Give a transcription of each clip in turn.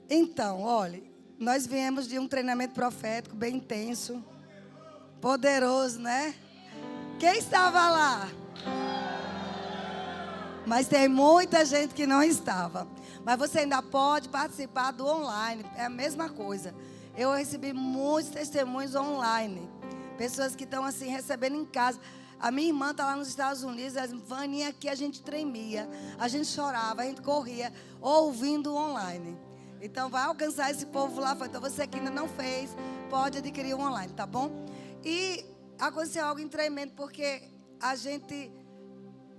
Então, olha, nós viemos de um treinamento profético bem intenso, poderoso, né? Quem estava lá? Mas tem muita gente que não estava. Mas você ainda pode participar do online, é a mesma coisa. Eu recebi muitos testemunhos online. Pessoas que estão assim, recebendo em casa. A minha irmã está lá nos Estados Unidos, Vaninha, aqui a gente tremia, a gente chorava, a gente corria, ouvindo online. Então vai alcançar esse povo lá. Então você que ainda não fez, pode adquirir o online, tá bom? E aconteceu algo tremendo, porque a gente...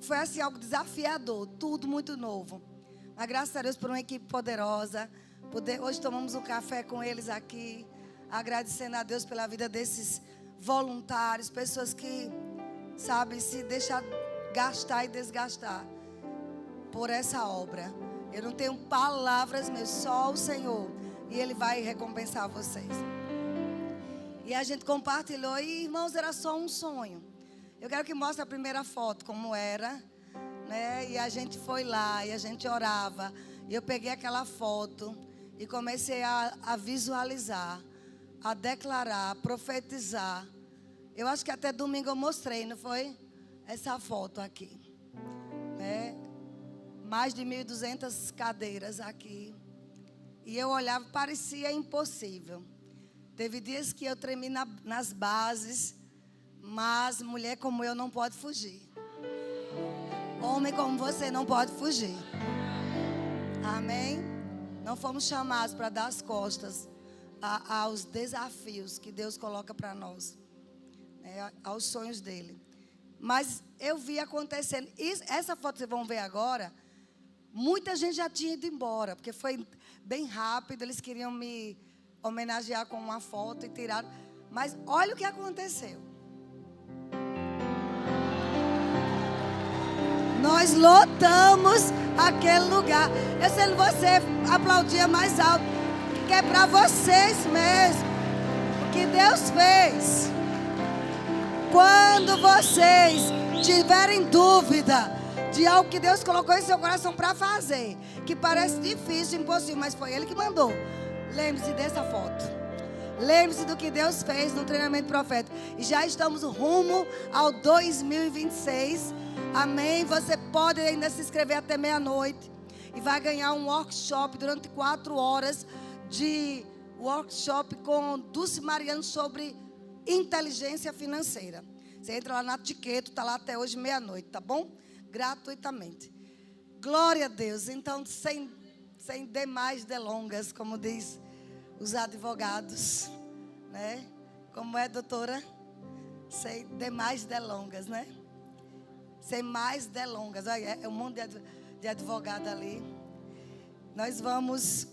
Foi assim, algo desafiador, tudo muito novo. Mas graças a Deus por uma equipe poderosa. Hoje tomamos um café com eles aqui, agradecendo a Deus pela vida desses voluntários, pessoas que, sabe, se deixam gastar e desgastar por essa obra. Eu não tenho palavras mesmo, só o Senhor. E Ele vai recompensar vocês. E a gente compartilhou, e irmãos, era só um sonho. Eu quero que mostre a primeira foto, como era, né? E a gente foi lá, e a gente orava. E eu peguei aquela foto e comecei a visualizar, a declarar, a profetizar. Eu acho que até domingo eu mostrei, não foi? Essa foto aqui, né? Mais de 1.200 cadeiras aqui. E eu olhava, parecia impossível. Teve dias que eu tremi nas bases. Mas mulher como eu não pode fugir. Homem como você não pode fugir. Amém? Não fomos chamados para dar as costas aos desafios que Deus coloca para nós, né, aos sonhos dele. Mas eu vi acontecendo. Essa foto que vocês vão ver agora, muita gente já tinha ido embora, porque foi bem rápido. Eles queriam me homenagear com uma foto e tiraram. Mas olha o que aconteceu. Nós lotamos aquele lugar. Eu sei que você aplaudia mais alto, que é para vocês mesmo. O que Deus fez. Quando vocês tiverem dúvida de algo que Deus colocou em seu coração para fazer, que parece difícil, impossível, mas foi Ele que mandou. Lembre-se dessa foto. Lembre-se do que Deus fez no treinamento profético. E já estamos rumo ao 2026. Amém? Você pode ainda se inscrever até meia-noite. E vai ganhar um workshop durante 4 horas de workshop com Dulce Mariano sobre inteligência financeira. Você entra lá na Tiqueto, está lá até hoje meia-noite, tá bom? Gratuitamente. Glória a Deus. Então, sem demais delongas, como diz os advogados, né? Como é, doutora? Sem demais delongas, né? Sem mais delongas. Olha, é um monte de advogado ali. Nós vamos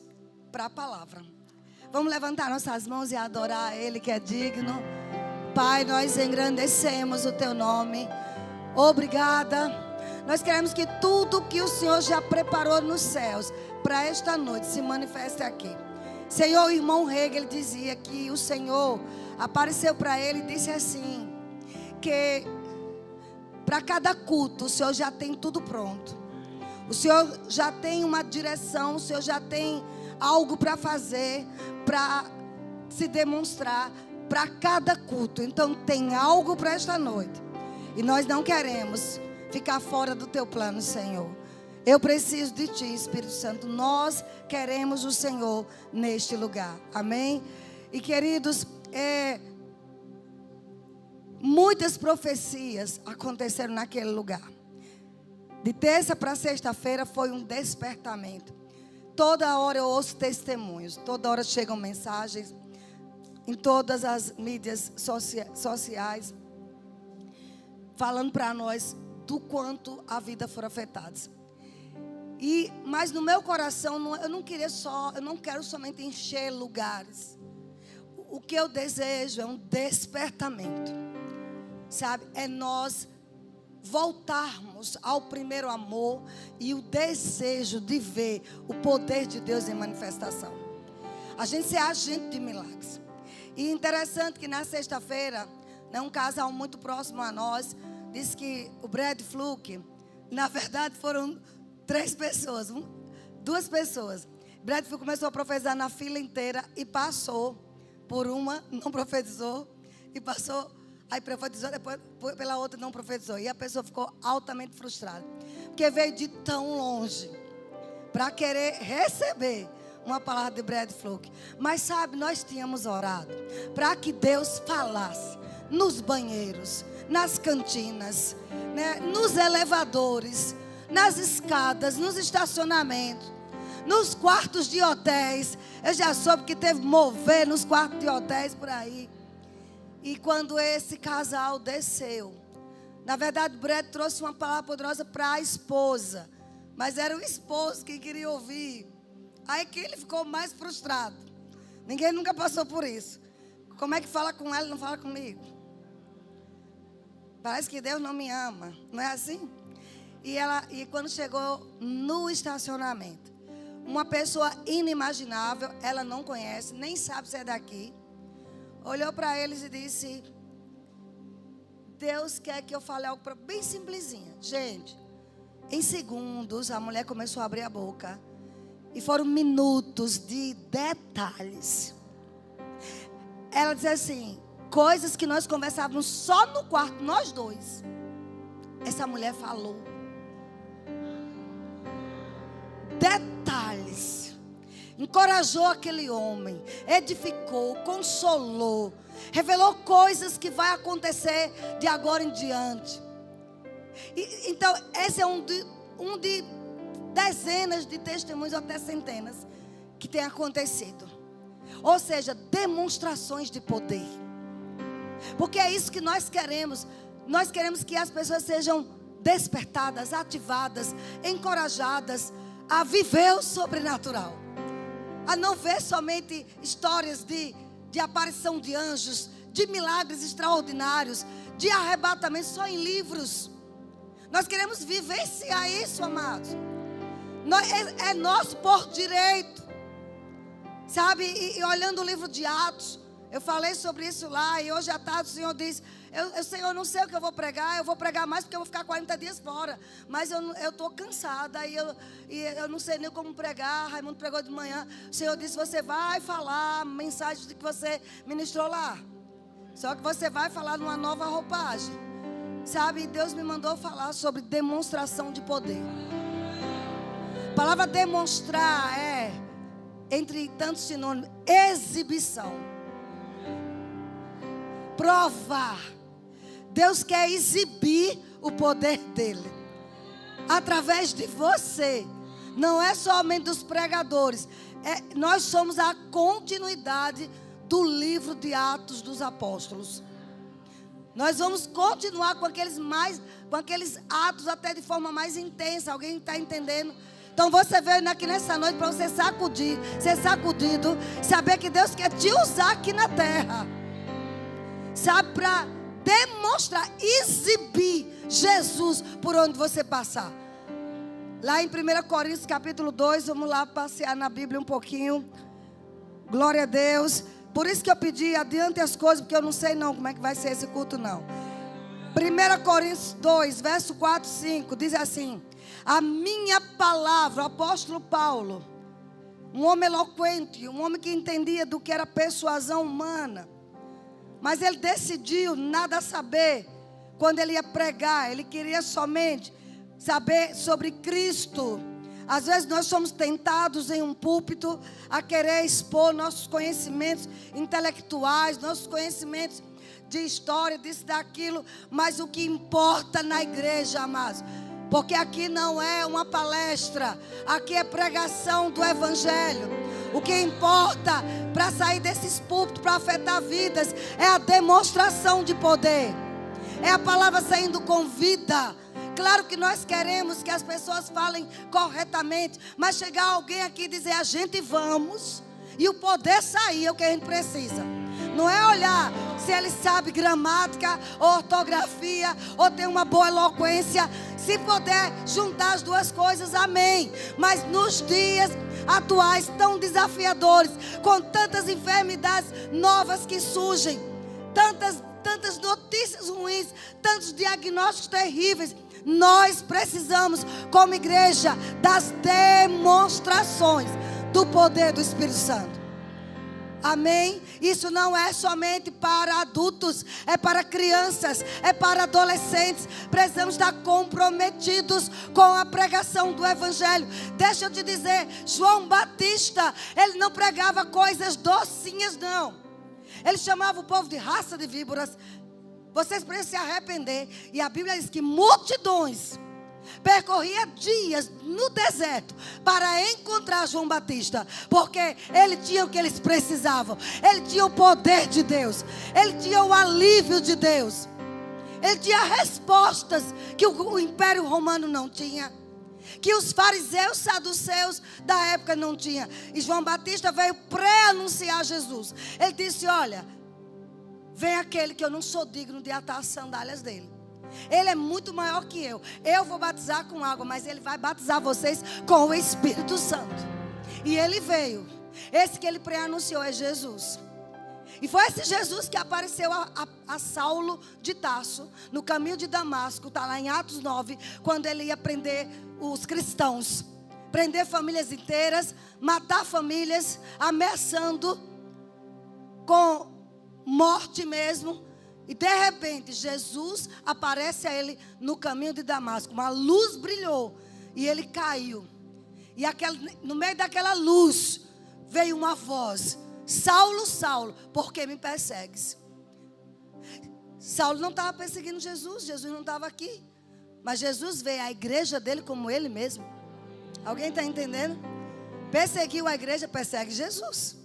para a palavra. Vamos levantar nossas mãos e adorar a Ele que é digno. Pai, nós engrandecemos o Teu nome. Obrigada. Nós queremos que tudo que o Senhor já preparou nos céus para esta noite se manifeste aqui. Senhor, o irmão Rega, ele dizia que o Senhor apareceu para ele e disse assim, que para cada culto o Senhor já tem tudo pronto. O Senhor já tem uma direção, o Senhor já tem algo para fazer, para se demonstrar para cada culto. Então tem algo para esta noite. E nós não queremos ficar fora do Teu plano, Senhor. Eu preciso de Ti, Espírito Santo. Nós queremos o Senhor neste lugar. Amém? E queridos, muitas profecias aconteceram naquele lugar. De terça para sexta-feira foi um despertamento. Toda hora eu ouço testemunhos. Toda hora chegam mensagens em todas as mídias sociais, falando para nós do quanto a vida for afetada. Mas no meu coração, eu não quero somente encher lugares. O que eu desejo é um despertamento, sabe? É nós voltarmos ao primeiro amor e o desejo de ver o poder de Deus em manifestação. A gente ser agente de milagres. E interessante que na sexta-feira, né, um casal muito próximo a nós disse que o Brad Fluke, na verdade foram 2 pessoas. Bradfield começou a profetizar na fila inteira e passou por uma, não profetizou, e passou, aí profetizou, depois pela outra não profetizou. E a pessoa ficou altamente frustrada, porque veio de tão longe para querer receber uma palavra de Bradfield. Mas sabe, nós tínhamos orado para que Deus falasse nos banheiros, nas cantinas, né, nos elevadores, nas escadas, nos estacionamentos, nos quartos de hotéis. Eu já soube que teve mover nos quartos de hotéis por aí. E quando esse casal desceu, na verdade, Brad trouxe uma palavra poderosa para a esposa, mas era o esposo que queria ouvir. Aí que ele ficou mais frustrado. Ninguém nunca passou por isso. Como é que fala com ela e não fala comigo? Parece que Deus não me ama, não é assim? E quando chegou no estacionamento, uma pessoa inimaginável, ela não conhece, nem sabe se é daqui, olhou para eles e disse: Deus quer que eu fale algo bem simplesinha. Gente, em segundos a mulher começou a abrir a boca. E foram minutos de detalhes. Ela disse assim, coisas que nós conversávamos só no quarto, nós dois. Essa mulher falou. Detalhes. Encorajou aquele homem, edificou, consolou, revelou coisas que vai acontecer de agora em diante. Então, esse é um de dezenas de testemunhos, ou até centenas, que tem acontecido. Ou seja, demonstrações de poder. Porque é isso que nós queremos. Nós queremos que as pessoas sejam despertadas, ativadas, encorajadas a viver o sobrenatural. A não ver somente histórias de aparição de anjos, de milagres extraordinários, de arrebatamento só em livros. Nós queremos vivenciar isso, amados. É nosso por direito. Sabe, e olhando o livro de Atos, eu falei sobre isso lá, e hoje à tarde o Senhor diz, Senhor, eu não sei o que eu vou pregar mais porque eu vou ficar 40 dias fora, mas eu estou cansada, e eu não sei nem como pregar. Raimundo pregou de manhã, o Senhor disse, você vai falar mensagens de que você ministrou lá, só que você vai falar numa nova roupagem, sabe, Deus me mandou falar sobre demonstração de poder. A palavra demonstrar é, entre tantos sinônimos, exibição, provar. Deus quer exibir o poder dele através de você. Não é somente dos pregadores. Nós somos a continuidade do livro de Atos dos Apóstolos. Nós vamos continuar com aqueles atos até de forma mais intensa. Alguém está entendendo? Então você veio aqui nessa noite para você ser sacudido, saber que Deus quer te usar aqui na terra, sabe, para demonstrar, exibir Jesus por onde você passar. Lá em 1 Coríntios capítulo 2, vamos lá passear na Bíblia um pouquinho. Glória a Deus. Por isso que eu pedi, adiante as coisas, porque eu não sei não como é que vai ser esse culto não. 1 Coríntios 2, verso 4 e 5, diz assim: a minha palavra, o apóstolo Paulo, um homem eloquente, um homem que entendia do que era persuasão humana, mas ele decidiu nada saber quando ele ia pregar. Ele queria somente saber sobre Cristo. Às vezes nós somos tentados em um púlpito a querer expor nossos conhecimentos intelectuais, nossos conhecimentos de história, disso, daquilo, mas o que importa na igreja, amados, porque aqui não é uma palestra, aqui é pregação do evangelho. O que importa para sair desses púlpitos, para afetar vidas, é a demonstração de poder, é a palavra saindo com vida. Claro que nós queremos que as pessoas falem corretamente, mas chegar alguém aqui e dizer, a gente vamos, e o poder sair é o que a gente precisa. Não é olhar se ele sabe gramática, ou ortografia, ou tem uma boa eloquência. Se puder juntar as duas coisas, amém. Mas nos dias atuais tão desafiadores, com tantas enfermidades novas que surgem, tantas notícias ruins, tantos diagnósticos terríveis, nós precisamos, como igreja, das demonstrações do poder do Espírito Santo. Amém? Isso não é somente para adultos, é para crianças, é para adolescentes. Precisamos estar comprometidos com a pregação do Evangelho. Deixa eu te dizer, João Batista, ele não pregava coisas docinhas, não. Ele chamava o povo de raça de víboras. Vocês precisam se arrepender. E a Bíblia diz que multidões percorria dias no deserto para encontrar João Batista, porque ele tinha o que eles precisavam. Ele tinha o poder de Deus, ele tinha o alívio de Deus, ele tinha respostas que o Império Romano não tinha, que os fariseus, saduceus da época não tinham. E João Batista veio pré-anunciar Jesus. Ele disse: olha, vem aquele que eu não sou digno de atar as sandálias dele. Ele é muito maior que eu. Eu vou batizar com água, mas ele vai batizar vocês com o Espírito Santo. E ele veio. Esse que ele pré-anunciou é Jesus. E foi esse Jesus que apareceu a Saulo de Tarso, no caminho de Damasco. Está lá em Atos 9, quando ele ia prender os cristãos, prender famílias inteiras, matar famílias, ameaçando com morte mesmo. E de repente Jesus aparece a ele no caminho de Damasco. Uma luz brilhou e ele caiu. E no meio daquela luz veio uma voz: Saulo, Saulo, por que me persegues? Saulo não estava perseguindo Jesus. Jesus não estava aqui. Mas Jesus veio à igreja dele como ele mesmo. Alguém está entendendo? Perseguiu a igreja, persegue Jesus.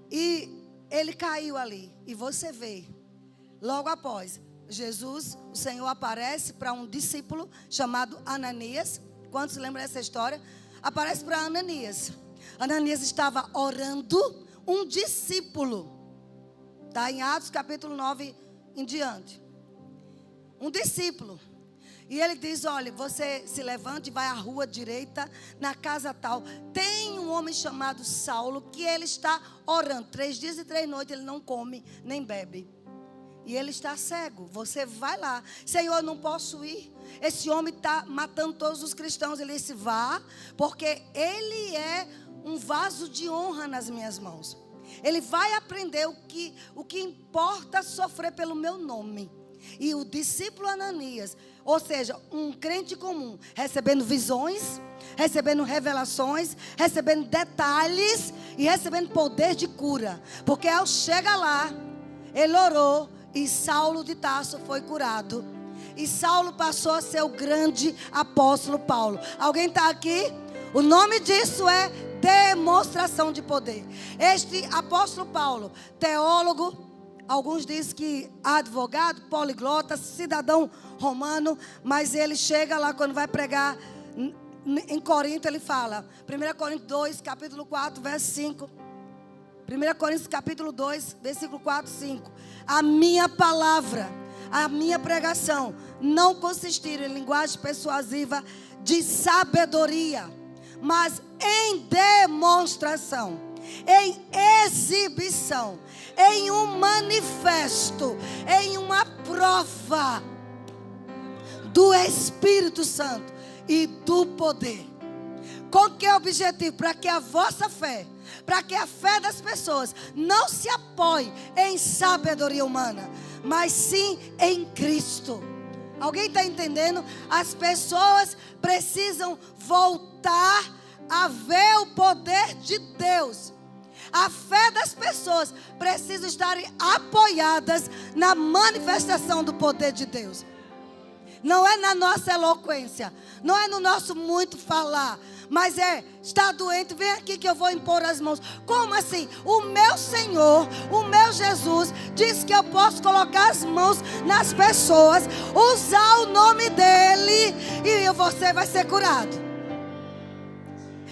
E ele caiu ali. E você vê, logo após Jesus, o Senhor aparece para um discípulo chamado Ananias. Quantos lembram dessa história? Aparece para Ananias. Ananias estava orando, um discípulo. Está em Atos capítulo 9 em diante. Um discípulo. E ele diz: olha, você se levante e vai à rua direita, na casa tal. Tem um homem chamado Saulo, que ele está orando. 3 dias e 3 noites ele não come nem bebe. E ele está cego. Você vai lá. Senhor, eu não posso ir. Esse homem está matando todos os cristãos. Ele disse: vá, porque ele é um vaso de honra nas minhas mãos. Ele vai aprender o que importa sofrer pelo meu nome. E o discípulo Ananias, ou seja, um crente comum, recebendo visões, recebendo revelações, recebendo detalhes e recebendo poder de cura. Porque ao chegar lá, ele orou e Saulo de Tarso foi curado. E Saulo passou a ser o grande apóstolo Paulo. Alguém está aqui? O nome disso é demonstração de poder. Este apóstolo Paulo, teólogo, alguns dizem que advogado, poliglota, cidadão romano, mas ele chega lá quando vai pregar em Corinto, ele fala, 1 Coríntios 2, capítulo 4, verso 5. 1 Coríntios capítulo 2, versículo 4, 5. A minha palavra, a minha pregação não consistir em linguagem persuasiva de sabedoria, mas em demonstração, em exibição, em um manifesto, em uma prova do Espírito Santo e do poder. Com que objetivo? Para que a vossa fé, para que a fé das pessoas não se apoie em sabedoria humana, mas sim em Cristo. Alguém está entendendo? As pessoas precisam voltar a ver o poder de Deus. A fé das pessoas precisa estar apoiadas na manifestação do poder de Deus. Não é na nossa eloquência, não é no nosso muito falar, mas está doente, vem aqui que eu vou impor as mãos. Como assim? O meu Senhor, o meu Jesus diz que eu posso colocar as mãos nas pessoas, usar o nome dele e você vai ser curado.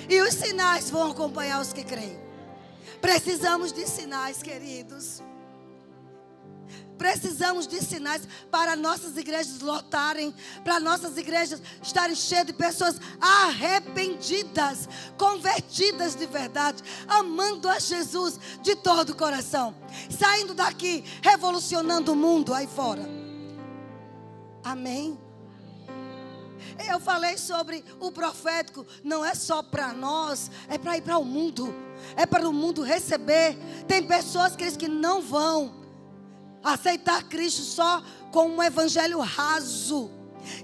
E os sinais vão acompanhar os que creem. Precisamos de sinais, queridos. Precisamos de sinais para nossas igrejas lotarem, para nossas igrejas estarem cheias de pessoas arrependidas, convertidas de verdade, amando a Jesus de todo o coração, saindo daqui, revolucionando o mundo aí fora. Amém? Eu falei sobre o profético. Não é só para nós, é para ir para o mundo. É para o mundo receber. Tem pessoas que não vão aceitar Cristo só com um evangelho raso.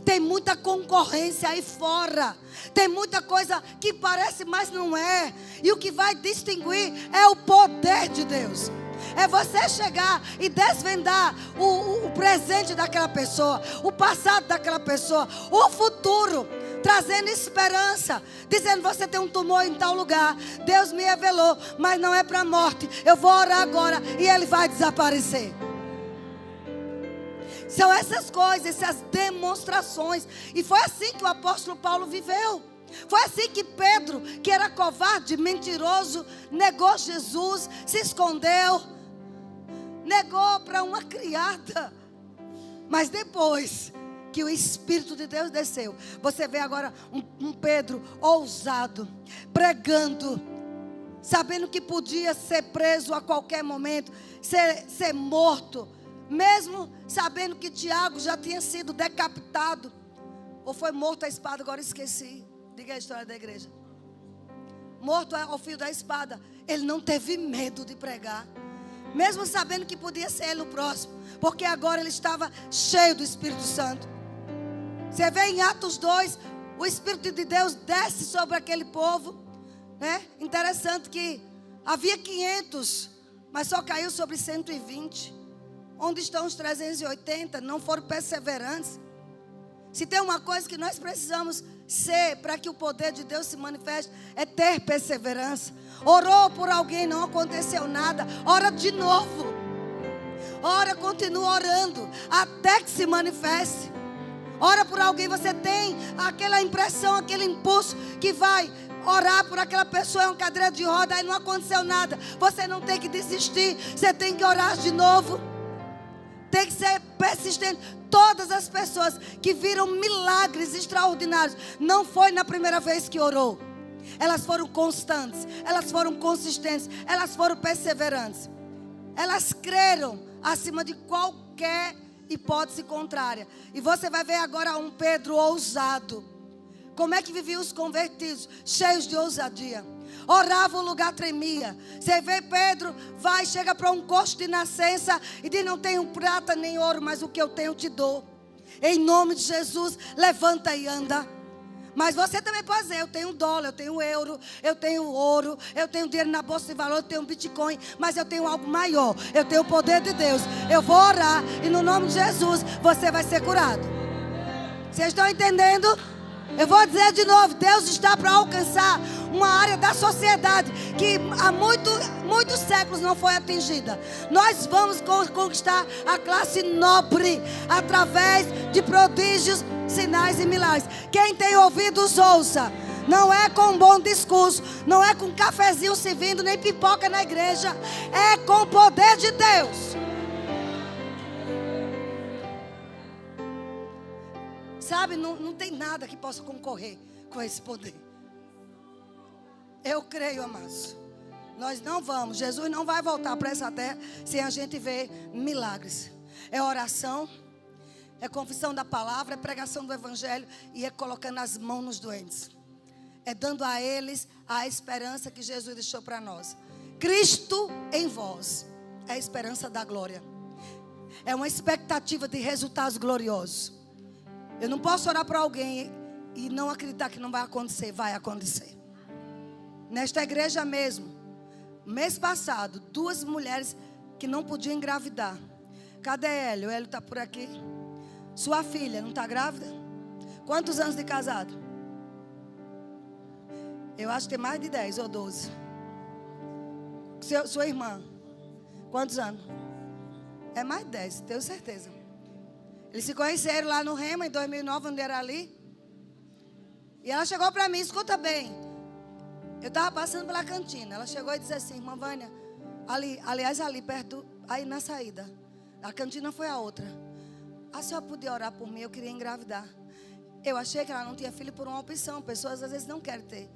Tem muita concorrência aí fora. Tem muita coisa que parece, mas não é. E o que vai distinguir é o poder de Deus. É você chegar e desvendar o presente daquela pessoa, o passado daquela pessoa, o futuro, trazendo esperança, dizendo: você tem um tumor em tal lugar, Deus me revelou, mas não é para a morte. Eu vou orar agora e ele vai desaparecer. São essas coisas, essas demonstrações. E foi assim que o apóstolo Paulo viveu. Foi assim que Pedro, que era covarde, mentiroso, negou Jesus, se escondeu, negou para uma criada. Mas depois que o Espírito de Deus desceu, você vê agora um Pedro ousado, pregando, sabendo que podia ser preso a qualquer momento, ser morto, mesmo sabendo que Tiago já tinha sido decapitado, ou foi morto à espada, agora esqueci. Diga a história da igreja. Morto ao fio da espada. Ele não teve medo de pregar, mesmo sabendo que podia ser ele o próximo, porque agora ele estava cheio do Espírito Santo. Você vê em Atos 2, o Espírito de Deus desce sobre aquele povo, né? Interessante que havia 500, mas só caiu sobre 120. Onde estão os 380? Não foram perseverantes. Se tem uma coisa que nós precisamos ser para que o poder de Deus se manifeste, é ter perseverança. Orou por alguém, não aconteceu nada, ora de novo. Ora, continua orando até que se manifeste. Ora por alguém, você tem aquela impressão, aquele impulso que vai orar por aquela pessoa, é uma cadeira de roda, aí não aconteceu nada. Você não tem que desistir, você tem que orar de novo. Tem que ser persistente. Todas as pessoas que viram milagres extraordinários, não foi na primeira vez que orou. Elas foram constantes, elas foram consistentes, elas foram perseverantes. Elas creram acima de qualquer hipótese contrária. E você vai ver agora um Pedro ousado. Como é que viviam os convertidos? Cheios de ousadia. Orava, o lugar tremia. Você vê Pedro, vai, chega para um coxo de nascença e diz: não tenho prata nem ouro, mas o que eu tenho te dou. Em nome de Jesus, levanta e anda. Mas você também pode dizer: eu tenho dólar, eu tenho euro, eu tenho ouro, eu tenho dinheiro na bolsa de valor, eu tenho Bitcoin, mas eu tenho algo maior. Eu tenho o poder de Deus. Eu vou orar e no nome de Jesus você vai ser curado. Vocês estão entendendo? Eu vou dizer de novo: Deus está para alcançar uma área da sociedade que há muitos séculos não foi atingida. Nós vamos conquistar a classe nobre através de prodígios, sinais e milagres. Quem tem ouvidos, ouça. Não é com um bom discurso, não é com um cafezinho servindo, nem pipoca na igreja. É com o poder de Deus. Sabe, não tem nada que possa concorrer com esse poder. Eu creio, amados. Nós não vamos, Jesus não vai voltar para essa terra sem a gente ver milagres. É oração, é confissão da palavra, é pregação do evangelho e é colocando as mãos nos doentes. É dando a eles a esperança que Jesus deixou para nós. Cristo em vós é a esperança da glória. É uma expectativa de resultados gloriosos. Eu não posso orar para alguém e não acreditar que não vai acontecer. Vai acontecer. Nesta igreja mesmo, mês passado, 2 mulheres que não podiam engravidar. Cadê Hélio? O Hélio está por aqui. Sua filha não está grávida? Quantos anos de casado? Eu acho que tem mais de 10 ou 12. Sua irmã, quantos anos? É mais de 10, tenho certeza. Eles se conheceram lá no Rema em 2009, onde era ali. E ela chegou para mim: escuta bem, eu estava passando pela cantina. Ela chegou e disse assim: irmã Vânia, ali perto, aí na saída, a cantina foi a outra. A senhora podia orar por mim? Eu queria engravidar. Eu achei que ela não tinha filho por uma opção. Pessoas às vezes não querem ter.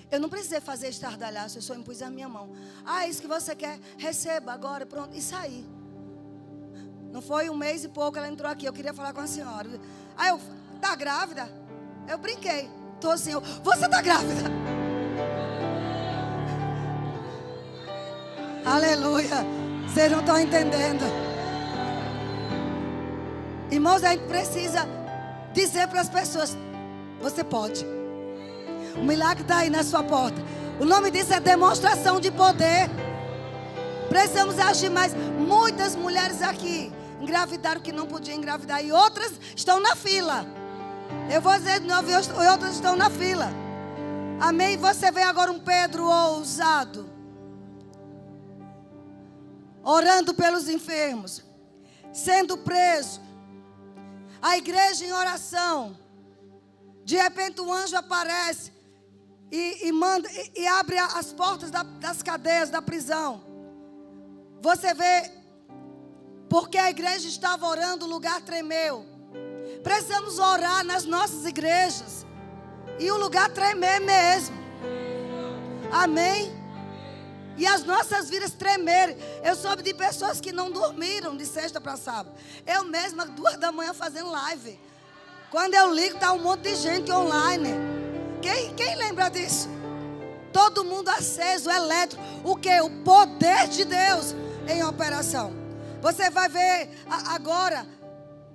Eu não precisei fazer estardalhaço, eu só impus a minha mão. Ah, isso que você quer, receba agora, pronto, e saí. Não foi um mês e pouco, ela entrou aqui, eu queria falar com a senhora. Aí eu, tá grávida? Eu brinquei. Tô assim, você tá grávida? Aleluia. Vocês não estão entendendo. Irmãos, a gente precisa dizer para as pessoas: você pode. O milagre está aí na sua porta. O nome disso é demonstração de poder. Precisamos agir mais. Muitas mulheres aqui engravidaram que não podiam engravidar, e outras estão na fila. Eu vou dizer de novo, e outras estão na fila. Amém? Você vê agora um Pedro ousado, orando pelos enfermos, sendo preso, a igreja em oração. De repente um anjo aparece e manda e abre as portas das cadeias, da prisão. Você vê, porque a igreja estava orando, o lugar tremeu. Precisamos orar nas nossas igrejas e o lugar tremer mesmo. Amém? E as nossas vidas tremerem. Eu soube de pessoas que não dormiram de sexta para sábado. Eu mesma, 2 da manhã, fazendo live. Quando eu ligo, está um monte de gente online. Quem lembra disso? Todo mundo aceso, elétrico. O que? O poder de Deus em operação. Você vai ver agora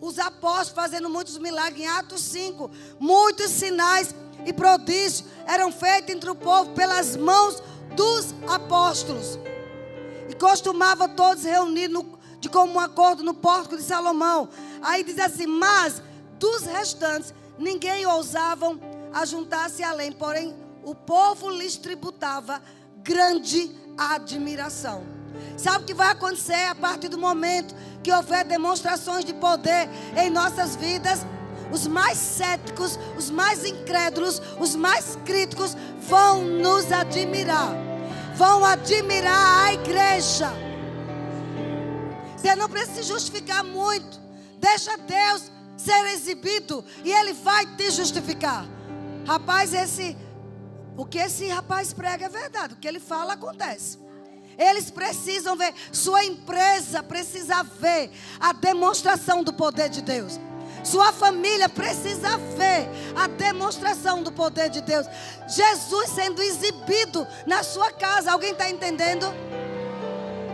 os apóstolos fazendo muitos milagres. Em Atos 5, muitos sinais e prodígios eram feitos entre o povo pelas mãos dos apóstolos. E costumava todos reunir de comum acordo no pórtico de Salomão. Aí diz assim: mas dos restantes ninguém ousava ajuntar-se além, porém o povo lhes tributava grande admiração. Sabe o que vai acontecer a partir do momento que houver demonstrações de poder em nossas vidas? Os mais céticos, os mais incrédulos, os mais críticos vão nos admirar. Vão admirar a igreja. Você não precisa se justificar muito. Deixa Deus ser exibido e Ele vai te justificar. Rapaz, o que esse rapaz prega é verdade. O que ele fala acontece. Eles precisam ver, sua empresa precisa ver a demonstração do poder de Deus. Sua família precisa ver a demonstração do poder de Deus. Jesus sendo exibido na sua casa. Alguém está entendendo?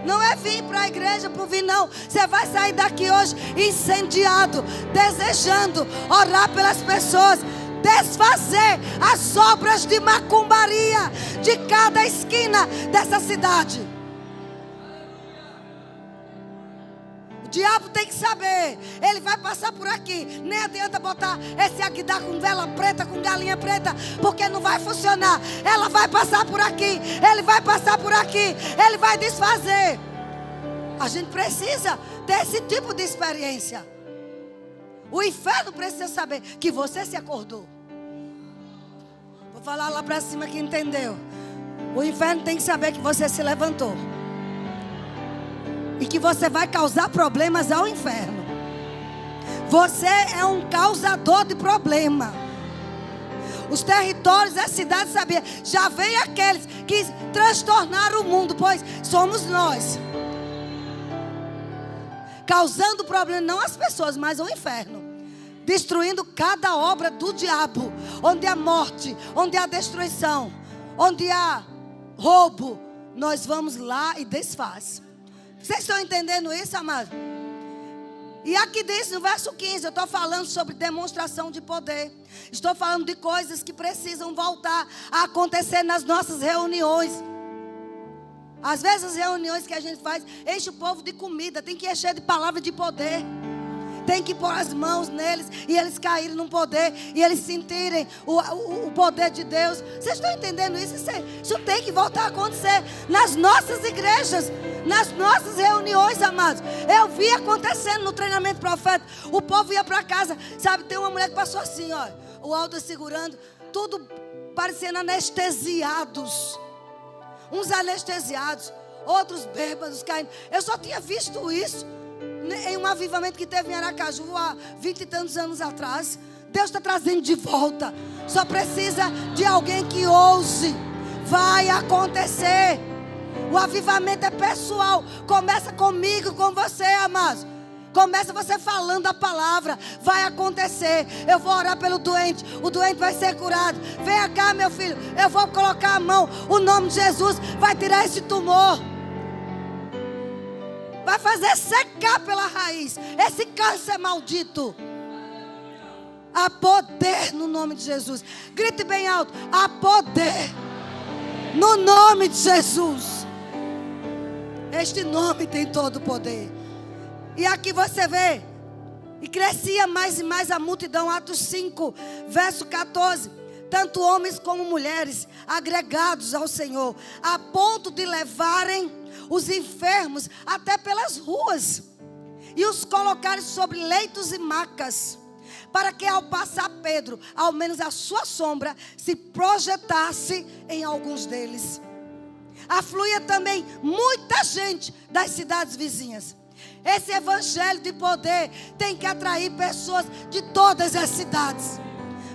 Não é vir para a igreja por vir, não. Você vai sair daqui hoje incendiado, desejando orar pelas pessoas, desfazer as obras de macumbaria de cada esquina dessa cidade. O diabo tem que saber, ele vai passar por aqui. Nem adianta botar esse aguidar com vela preta, com galinha preta, porque não vai funcionar. Ela vai passar por aqui, ele vai passar por aqui, ele vai desfazer. A gente precisa ter esse tipo de experiência. O inferno precisa saber que você se acordou. Vou falar lá para cima que entendeu. O inferno tem que saber que você se levantou e que você vai causar problemas ao inferno. Você é um causador de problema. Os territórios da cidade sabiam. Já veio aqueles que transtornaram o mundo, pois somos nós. Causando problema não às pessoas, mas ao inferno. Destruindo cada obra do diabo. Onde há morte, onde há destruição, onde há roubo, nós vamos lá e desfaz. Vocês estão entendendo isso, amado? E aqui diz no verso 15, eu estou falando sobre demonstração de poder. Estou falando de coisas que precisam voltar a acontecer nas nossas reuniões. Às vezes as reuniões que a gente faz, enche o povo de comida, tem que encher de palavra de poder. Tem que pôr as mãos neles e eles caírem no poder e eles sentirem o poder de Deus. Vocês estão entendendo isso? Isso tem que voltar a acontecer nas nossas igrejas, nas nossas reuniões, amados. Eu vi acontecendo no treinamento profético. O povo ia para casa, sabe? Tem uma mulher que passou assim, ó, o Aldo segurando, tudo parecendo anestesiados. Uns anestesiados, outros bêbados caindo. Eu só tinha visto isso em um avivamento que teve em Aracaju há 20 e tantos anos atrás. Deus está trazendo de volta. Só precisa de alguém que ouse. Vai acontecer. O avivamento é pessoal. Começa comigo, com você, amados. Começa você falando a palavra. Vai acontecer. Eu vou orar pelo doente. O doente vai ser curado. Venha cá, meu filho. Eu vou colocar a mão. O nome de Jesus vai tirar esse tumor. Vai fazer secar pela raiz esse câncer maldito. Há poder no nome de Jesus. Grite bem alto. Há poder no nome de Jesus. Este nome tem todo o poder. E aqui você vê. E crescia mais e mais a multidão. Atos 5, verso 14. Tanto homens como mulheres agregados ao Senhor, a ponto de levarem os enfermos até pelas ruas e os colocarem sobre leitos e macas, para que ao passar Pedro, ao menos a sua sombra se projetasse em alguns deles. Afluía também muita gente das cidades vizinhas. Esse evangelho de poder tem que atrair pessoas de todas as cidades.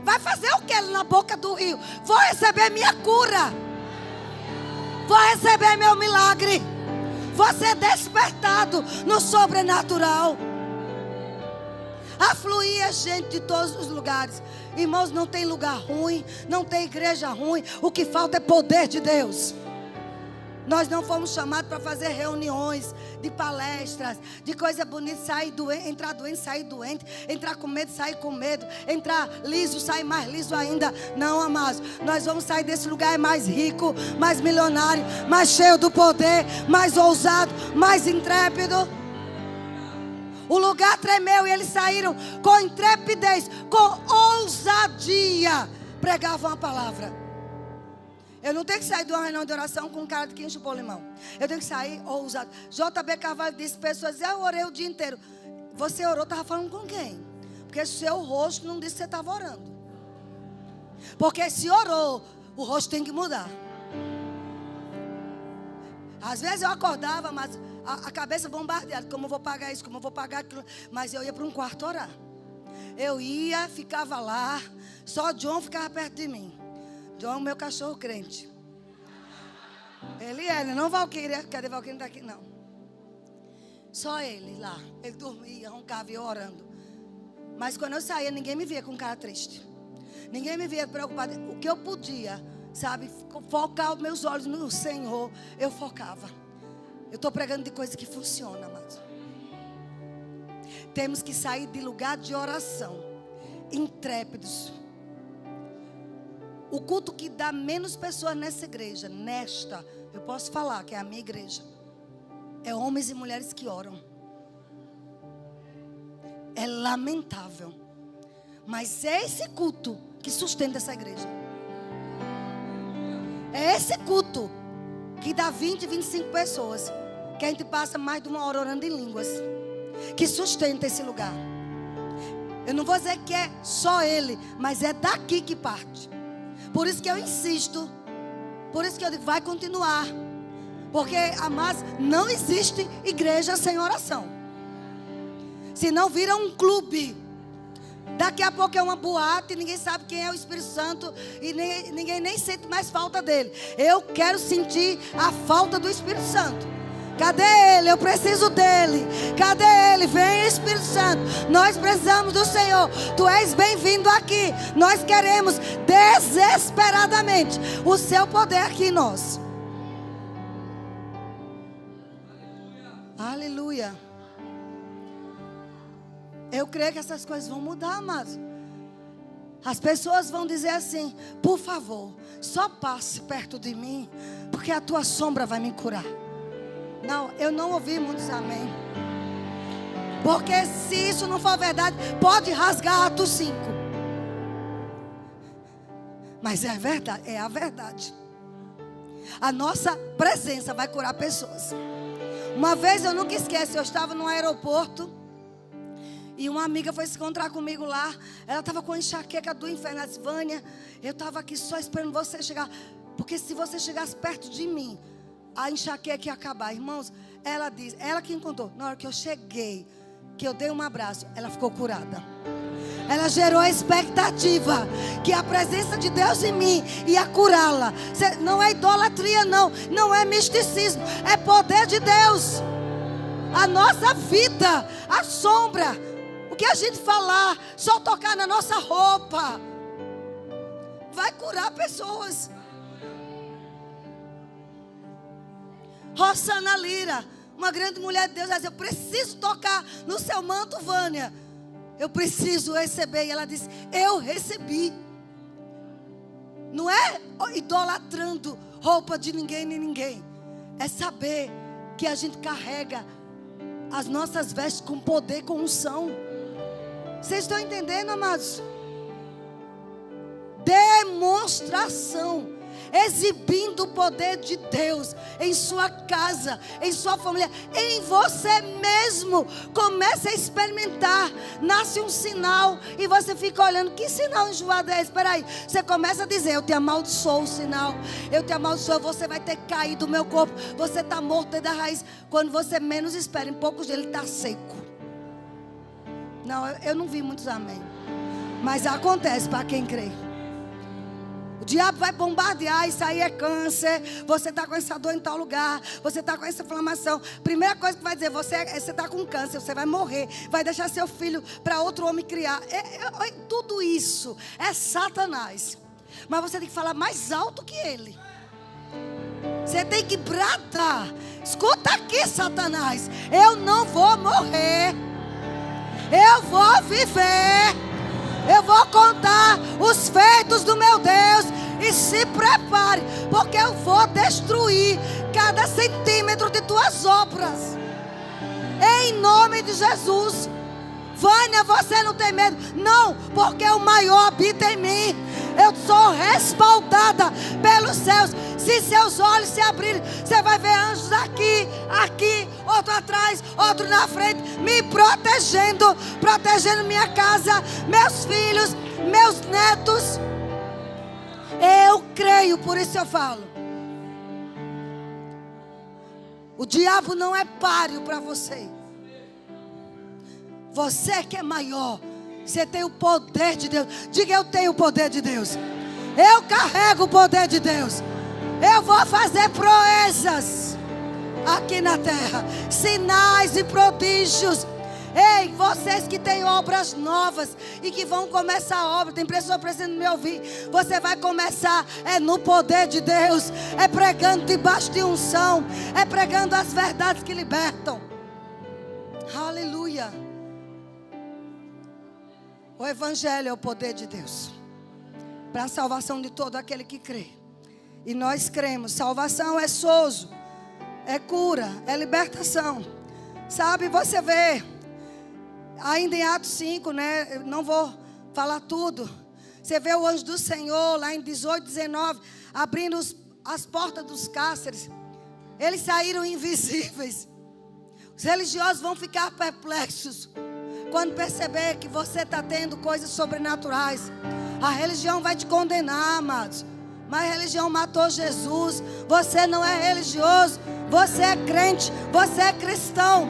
Vai fazer o que na boca do rio? Vou receber minha cura. Vou receber meu milagre. Vou ser despertado no sobrenatural. Afluía gente de todos os lugares. Irmãos, não tem lugar ruim, não tem igreja ruim. O que falta é poder de Deus. Nós não fomos chamados para fazer reuniões de palestras, de coisa bonita, sair doente, entrar doente, sair doente, entrar com medo, sair com medo, entrar liso, sair mais liso ainda. Não, amados, nós vamos sair desse lugar mais rico, mais milionário, mais cheio do poder, mais ousado, mais intrépido. O lugar tremeu e eles saíram com intrepidez, com ousadia, pregavam a palavra. Eu não tenho que sair de uma reunião de oração com um cara de quem chupou limão. Eu tenho que sair ousado. JB Carvalho disse, pessoas dizem, eu orei o dia inteiro. Você orou, estava falando com quem? Porque seu rosto não disse que você estava orando. Porque se orou, o rosto tem que mudar. Às vezes eu acordava, mas a cabeça bombardeada. Como eu vou pagar isso, como eu vou pagar aquilo. Mas eu ia para um quarto orar. Eu ia, ficava lá. Só John ficava perto de mim. John, meu cachorro crente. Ele é, não Valquíria. Cadê Valquíria? Não está aqui, não. Só ele lá. Ele dormia, roncava e eu orando. Mas quando eu saía, ninguém me via com cara triste. Ninguém me via preocupado. O que eu podia, sabe, focar os meus olhos no Senhor, eu focava. Eu estou pregando de coisa que funciona, amados. Temos que sair de lugar de oração, intrépidos. O culto que dá menos pessoas nessa igreja, eu posso falar que é a minha igreja, é homens e mulheres que oram. É lamentável, mas é esse culto que sustenta essa igreja. É esse culto que dá 20, 25 pessoas, que a gente passa mais de uma hora orando em línguas, que sustenta esse lugar. Eu não vou dizer que é só ele, mas é daqui que parte. Por isso que eu insisto. Por isso que eu digo, vai continuar. Porque, amados, não existe igreja sem oração. Senão vira um clube. Daqui a pouco é uma boate, ninguém sabe quem é o Espírito Santo. E ninguém nem sente mais falta dele. Eu quero sentir a falta do Espírito Santo. Cadê ele? Eu preciso dele. Cadê ele? Vem, Espírito Santo. Nós precisamos do Senhor. Tu és bem-vindo aqui. Nós queremos desesperadamente o seu poder aqui em nós. Aleluia. Eu creio que essas coisas vão mudar, amados. As pessoas vão dizer assim, por favor, só passe perto de mim, porque a tua sombra vai me curar. Não, eu não ouvi muitos amém. Porque se isso não for verdade, pode rasgar Atos 5. Mas é verdade, é a verdade. A nossa presença vai curar pessoas. Uma vez eu nunca esqueço, eu estava no aeroporto e uma amiga foi se encontrar comigo lá. Ela estava com enxaqueca do inferno. Ela disse, Vânia, eu estava aqui só esperando você chegar, porque se você chegasse perto de mim, a enxaqueca ia acabar. Irmãos, ela diz, ela que encontrou, na hora que eu cheguei, que eu dei um abraço, ela ficou curada. Ela gerou a expectativa que a presença de Deus em mim ia curá-la. Não é idolatria, não é misticismo, é poder de Deus. A nossa vida, A sombra, o que a gente falar, só tocar na nossa roupa, vai curar pessoas. Rosana Lira, uma grande mulher de Deus, ela disse: eu preciso tocar no seu manto, Vânia. Eu preciso receber. E ela disse: eu recebi. Não é idolatrando roupa de ninguém nem ninguém. É saber que a gente carrega as nossas vestes com poder, com unção. Vocês estão entendendo, amados? Demonstração. Exibindo o poder de Deus em sua casa, em sua família, em você mesmo. Comece a experimentar. Nasce um sinal e você fica olhando: que sinal enjoado é esse? Espera aí. Você começa a dizer: eu te amaldiçoo o sinal. Eu te amaldiçoo, você vai ter que cair do meu corpo. Você está morto desde a raiz. Quando você menos espera, em poucos dias ele está seco. Não, eu não vi muitos amém. Mas acontece para quem crê. O diabo vai bombardear: isso aí é câncer, você está com essa dor em tal lugar, você está com essa inflamação. Primeira coisa que vai dizer: você está com câncer, você vai morrer, vai deixar seu filho para outro homem criar. Tudo isso é Satanás. Mas você tem que falar mais alto que ele. Você tem que bradar: escuta aqui, Satanás, eu não vou morrer, eu vou viver. Eu vou contar os feitos do meu Deus. E se prepare, porque eu vou destruir cada centímetro de tuas obras, em nome de Jesus. Vânia, você não tem medo? Não, porque o maior habita em mim. Eu sou respaldada pelos céus. Se seus olhos se abrirem, você vai ver anjos aqui, aqui, outro atrás, outro na frente, me protegendo, protegendo minha casa, meus filhos, meus netos. Eu creio, por isso eu falo. O diabo não é páreo para você. Você que é maior, você tem o poder de Deus. Diga: eu tenho o poder de Deus. Eu carrego o poder de Deus. Eu vou fazer proezas aqui na terra, sinais e prodígios. Ei, vocês que têm obras novas e que vão começar a obra, tem pessoa precisando me ouvir. Você vai começar no poder de Deus, pregando debaixo de unção, pregando as verdades que libertam. Aleluia. O evangelho é o poder de Deus para a salvação de todo aquele que crê. E nós cremos. Salvação é sozo, é cura, é libertação. Sabe, você vê ainda em Atos 5, né? Eu não vou falar tudo. Você vê o anjo do Senhor lá em 18, 19, abrindo as portas dos cárceres. Eles saíram invisíveis. Os religiosos vão ficar perplexos quando perceber que você está tendo coisas sobrenaturais. A religião vai te condenar, amados. Mas a religião matou Jesus. Você não é religioso, você é crente, você é cristão.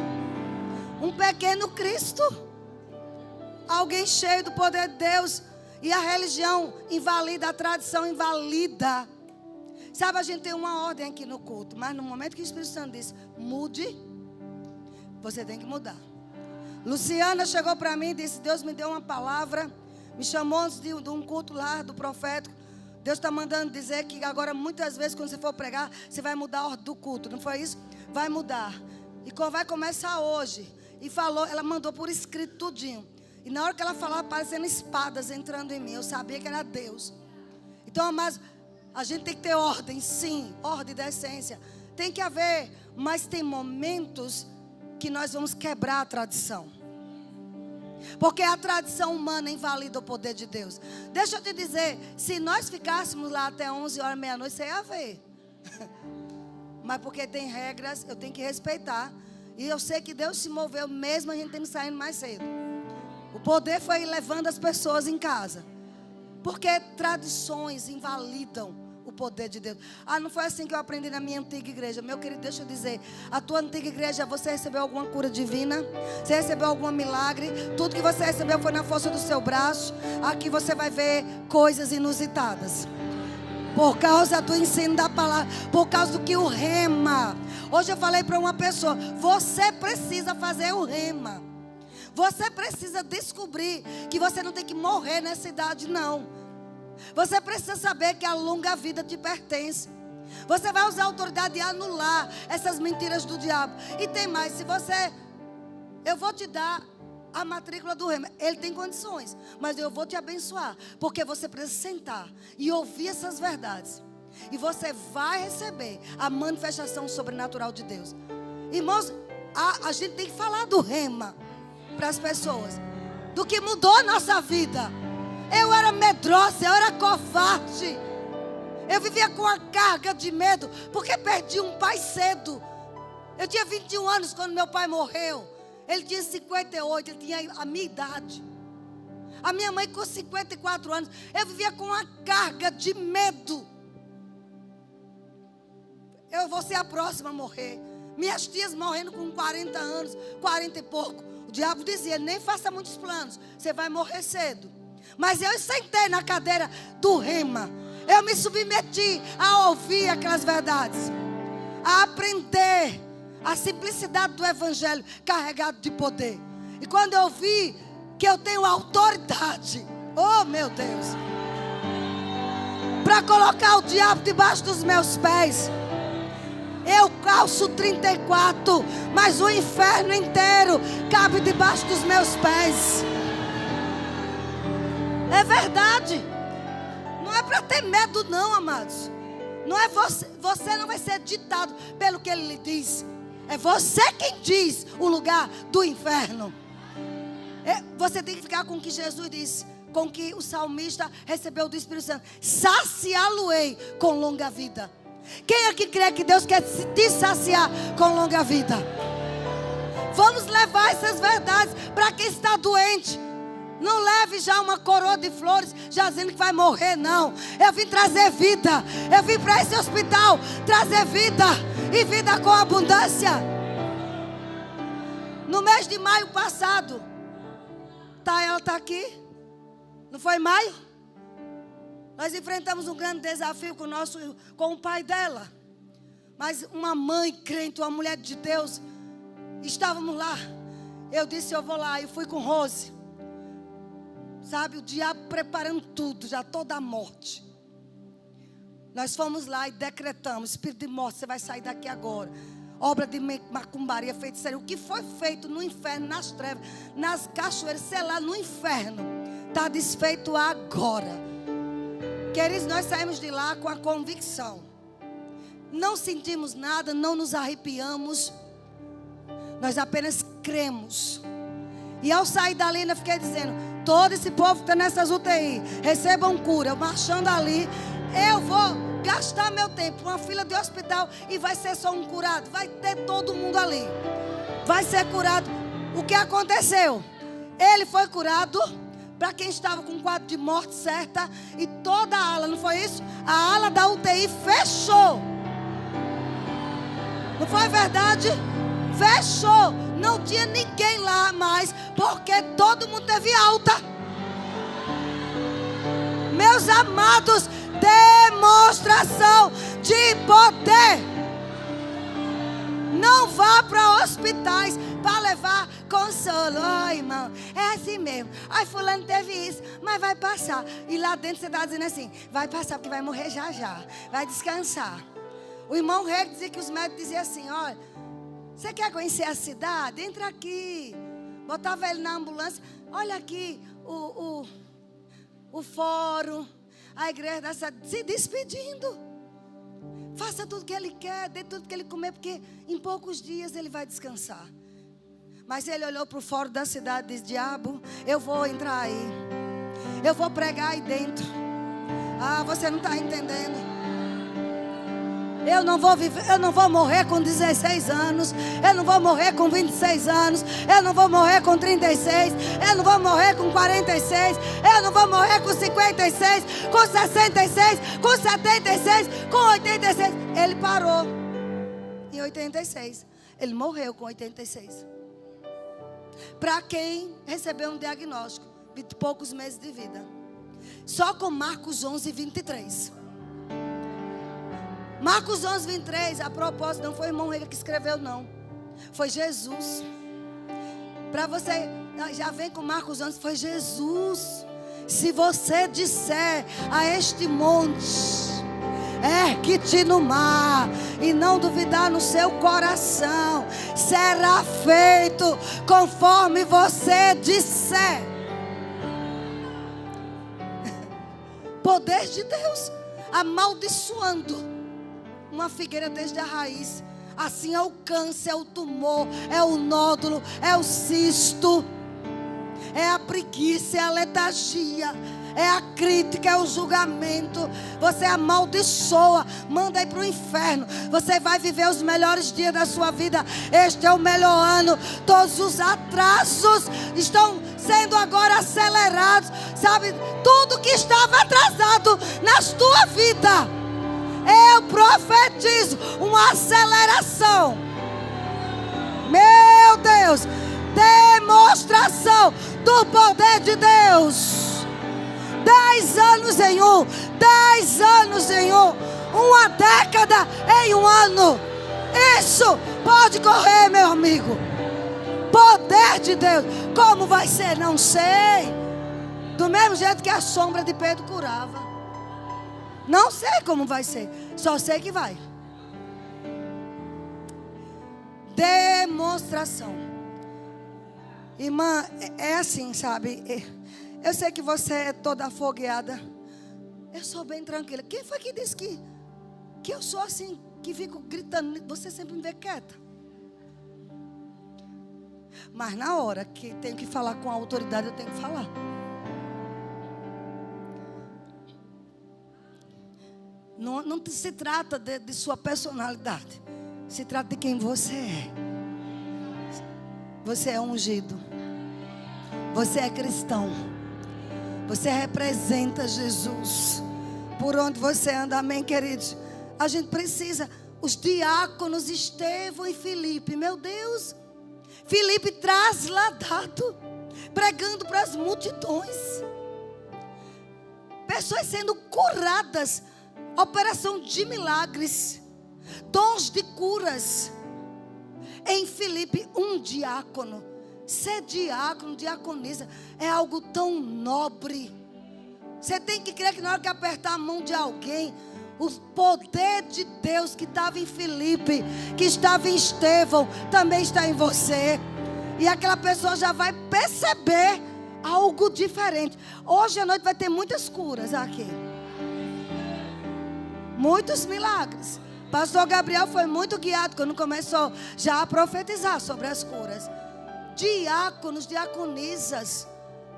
Um pequeno Cristo. Alguém cheio do poder de Deus. E a religião invalida, a tradição invalida. Sabe, a gente tem uma ordem aqui no culto, mas no momento que o Espírito Santo diz: mude, você tem que mudar. Luciana chegou para mim e disse: Deus me deu uma palavra. Me chamou antes de um culto lá do profético. Deus está mandando dizer que agora muitas vezes quando você for pregar, você vai mudar a ordem do culto. Não foi isso? Vai mudar. E vai começar hoje. E falou, ela mandou por escrito tudinho. E na hora que ela falava, parecendo espadas entrando em mim. Eu sabia que era Deus. Então, amados, a gente tem que ter ordem, sim. Ordem da essência. Tem que haver. Mas tem momentos que nós vamos quebrar a tradição. Porque a tradição humana invalida o poder de Deus. Deixa eu te dizer, se nós ficássemos lá até 11 horas, meia-noite, você ia ver. Mas porque tem regras, eu tenho que respeitar. E eu sei que Deus se moveu mesmo a gente tendo saindo mais cedo. O poder foi levando as pessoas em casa. Porque tradições invalidam o poder de Deus. Ah, não foi assim que eu aprendi na minha antiga igreja. Meu querido, deixa eu dizer, a tua antiga igreja, você recebeu alguma cura divina? Você recebeu algum milagre? Tudo que você recebeu foi na força do seu braço. Aqui você vai ver coisas inusitadas. Por causa do ensino da palavra, por causa do que o rema. Hoje eu falei para uma pessoa: você precisa fazer o rema. Você precisa descobrir que você não tem que morrer nessa idade, não. Você precisa saber que a longa vida te pertence. Você vai usar a autoridade de anular essas mentiras do diabo. E tem mais, eu vou te dar a matrícula do Rema. Ele tem condições, mas eu vou te abençoar, porque você precisa sentar e ouvir essas verdades. E você vai receber a manifestação sobrenatural de Deus. Irmãos, a gente tem que falar do Rema para as pessoas, do que mudou a nossa vida. Eu era medrosa, eu era covarde. Eu vivia com a carga de medo, porque perdi um pai cedo. Eu tinha 21 anos quando meu pai morreu. Ele tinha 58, ele tinha a minha idade. A minha mãe com 54 anos. Eu vivia com a carga de medo. Eu vou ser a próxima a morrer. Minhas tias morrendo com 40 anos, 40 e pouco. O diabo dizia, nem faça muitos planos, você vai morrer cedo. Mas eu sentei na cadeira do Rema. Eu me submeti a ouvir aquelas verdades, a aprender a simplicidade do evangelho carregado de poder. E quando eu vi que eu tenho autoridade, oh meu Deus, para colocar o diabo debaixo dos meus pés, eu calço 34, mas o inferno inteiro cabe debaixo dos meus pés. É verdade. Não é para ter medo não, amados. Não é você não vai ser ditado pelo que ele lhe diz. É você quem diz o lugar do inferno. Você tem que ficar com o que Jesus disse, com o que o salmista recebeu do Espírito Santo. Saciá-lo-ei com longa vida. Quem aqui crê que Deus quer te saciar com longa vida? Vamos levar essas verdades para quem está doente. Não leve já uma coroa de flores, já dizendo que vai morrer, não. Eu vim trazer vida. Eu vim para esse hospital trazer vida. E vida com abundância. No mês de maio passado, ela está aqui. Não foi maio? Nós enfrentamos um grande desafio com o pai dela. Mas uma mãe crente, uma mulher de Deus, estávamos lá. Eu disse, eu vou lá. E fui com Rose. Sabe, o diabo preparando tudo, já toda a morte. Nós fomos lá e decretamos, espírito de morte, você vai sair daqui agora. Obra de macumbaria, feitiçaria. O que foi feito no inferno, nas trevas, nas cachoeiras, sei lá, no inferno, está desfeito agora. Queridos, nós saímos de lá com a convicção. Não sentimos nada, não nos arrepiamos. Nós apenas cremos. E ao sair dali, eu fiquei dizendo, todo esse povo que está nessas UTI, recebam cura. Eu marchando ali, eu vou gastar meu tempo, uma fila de hospital, e vai ser só um curado. Vai ter todo mundo ali. Vai ser curado. O que aconteceu? Ele foi curado para quem estava com um quadro de morte certa. E toda a ala, não foi isso? A ala da UTI fechou. Não foi verdade? Fechou. Não tinha ninguém lá mais, porque todo mundo teve alta. Meus amados, demonstração de poder. Não vá para hospitais para levar consolo. Ai, irmão, é assim mesmo. Ai, fulano teve isso, mas vai passar. E lá dentro você está dizendo assim, vai passar porque vai morrer já já. Vai descansar. O irmão Reg dizia que os médicos diziam assim, olha, você quer conhecer a cidade? Entra aqui. Botava ele na ambulância. Olha aqui o fórum. A igreja está se despedindo. Faça tudo que ele quer. Dê tudo que ele comer. Porque em poucos dias ele vai descansar. Mas ele olhou para o fórum da cidade e disse, diabo, eu vou entrar aí. Eu vou pregar aí dentro. Ah, você não está entendendo. Eu não vou morrer com 16 anos. Eu não vou morrer com 26 anos. Eu não vou morrer com 36. Eu não vou morrer com 46. Eu não vou morrer com 56, com 66, com 76, com 86. Ele parou em 86. Ele morreu com 86. Para quem recebeu um diagnóstico de poucos meses de vida. Só com Marcos 11, 23. Marcos 11, 23, a propósito, não foi o irmão Rega que escreveu, não. Foi Jesus. Para você Já vem com Marcos 11, foi Jesus. Se você disser a este monte, ergue-te no mar, e não duvidar no seu coração, será feito conforme você disser. Poder de Deus, amaldiçoando uma figueira desde a raiz. Assim é o câncer, é o tumor, é o nódulo, é o cisto, é a preguiça, é a letargia, é a crítica, é o julgamento. Você amaldiçoa, manda ir para o inferno. Você vai viver os melhores dias da sua vida. Este é o melhor ano. Todos os atrasos estão sendo agora acelerados. Sabe, tudo que estava atrasado na tua vida, eu profetizo uma aceleração. Meu Deus, demonstração do poder de Deus. 10 anos em um, 10 anos em um, uma década em um ano. Isso pode correr, meu amigo. Poder de Deus. Como vai ser? Não sei. Do mesmo jeito que a sombra de Pedro curava. Não sei como vai ser. Só sei que vai. Demonstração. Irmã, é assim, sabe? Eu sei que você é toda afogueada. Eu sou bem tranquila. Quem foi que disse que eu sou assim, que fico gritando? Você sempre me vê quieta. Mas na hora que tenho que falar com a autoridade, eu tenho que falar. Não se trata de sua personalidade. Se trata de quem você é. Você é ungido. Você é cristão. Você representa Jesus. Por onde você anda, amém, queridos? A gente precisa. Os diáconos Estevão e Filipe, meu Deus. Filipe trasladado, pregando para as multidões. Pessoas sendo curadas. Operação de milagres. Dons de curas. Em Filipe, um diácono. Ser diácono, diaconisa, é algo tão nobre. Você tem que crer que na hora que apertar a mão de alguém, o poder de Deus que estava em Filipe, que estava em Estevão, também está em você. E aquela pessoa já vai perceber algo diferente. Hoje à noite vai ter muitas curas aqui. Muitos milagres. Pastor Gabriel foi muito guiado quando começou já a profetizar sobre as curas. Diáconos, diaconisas,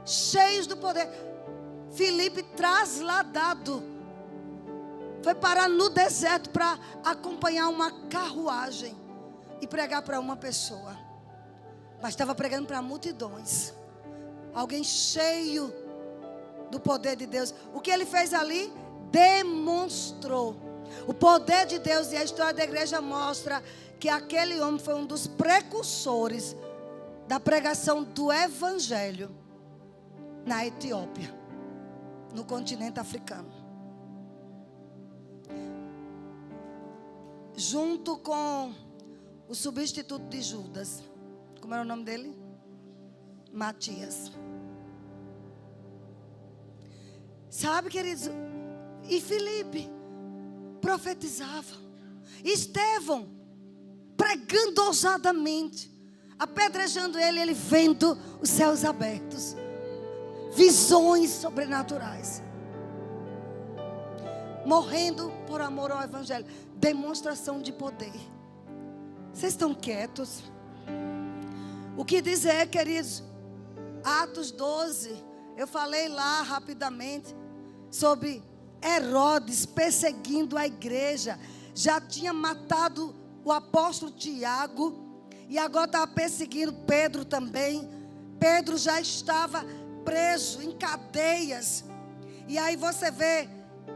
cheios do poder. Filipe trasladado. Foi parar no deserto para acompanhar uma carruagem e pregar para uma pessoa. Mas estava pregando para multidões. Alguém cheio do poder de Deus. O que ele fez ali? Demonstrou o poder de Deus. E a história da igreja mostra que aquele homem foi um dos precursores da pregação do evangelho na Etiópia, no continente africano. Junto com o substituto de Judas. Como era o nome dele? Matias. Sabe, queridos? E Filipe profetizava. Estevão pregando ousadamente, apedrejando ele vendo os céus abertos, visões sobrenaturais, morrendo por amor ao evangelho, demonstração de poder. Vocês estão quietos? O que dizer, queridos? Atos 12, eu falei lá rapidamente sobre Herodes perseguindo a igreja. Já tinha matado o apóstolo Tiago e agora estava perseguindo Pedro também. Pedro já estava preso em cadeias. E aí você vê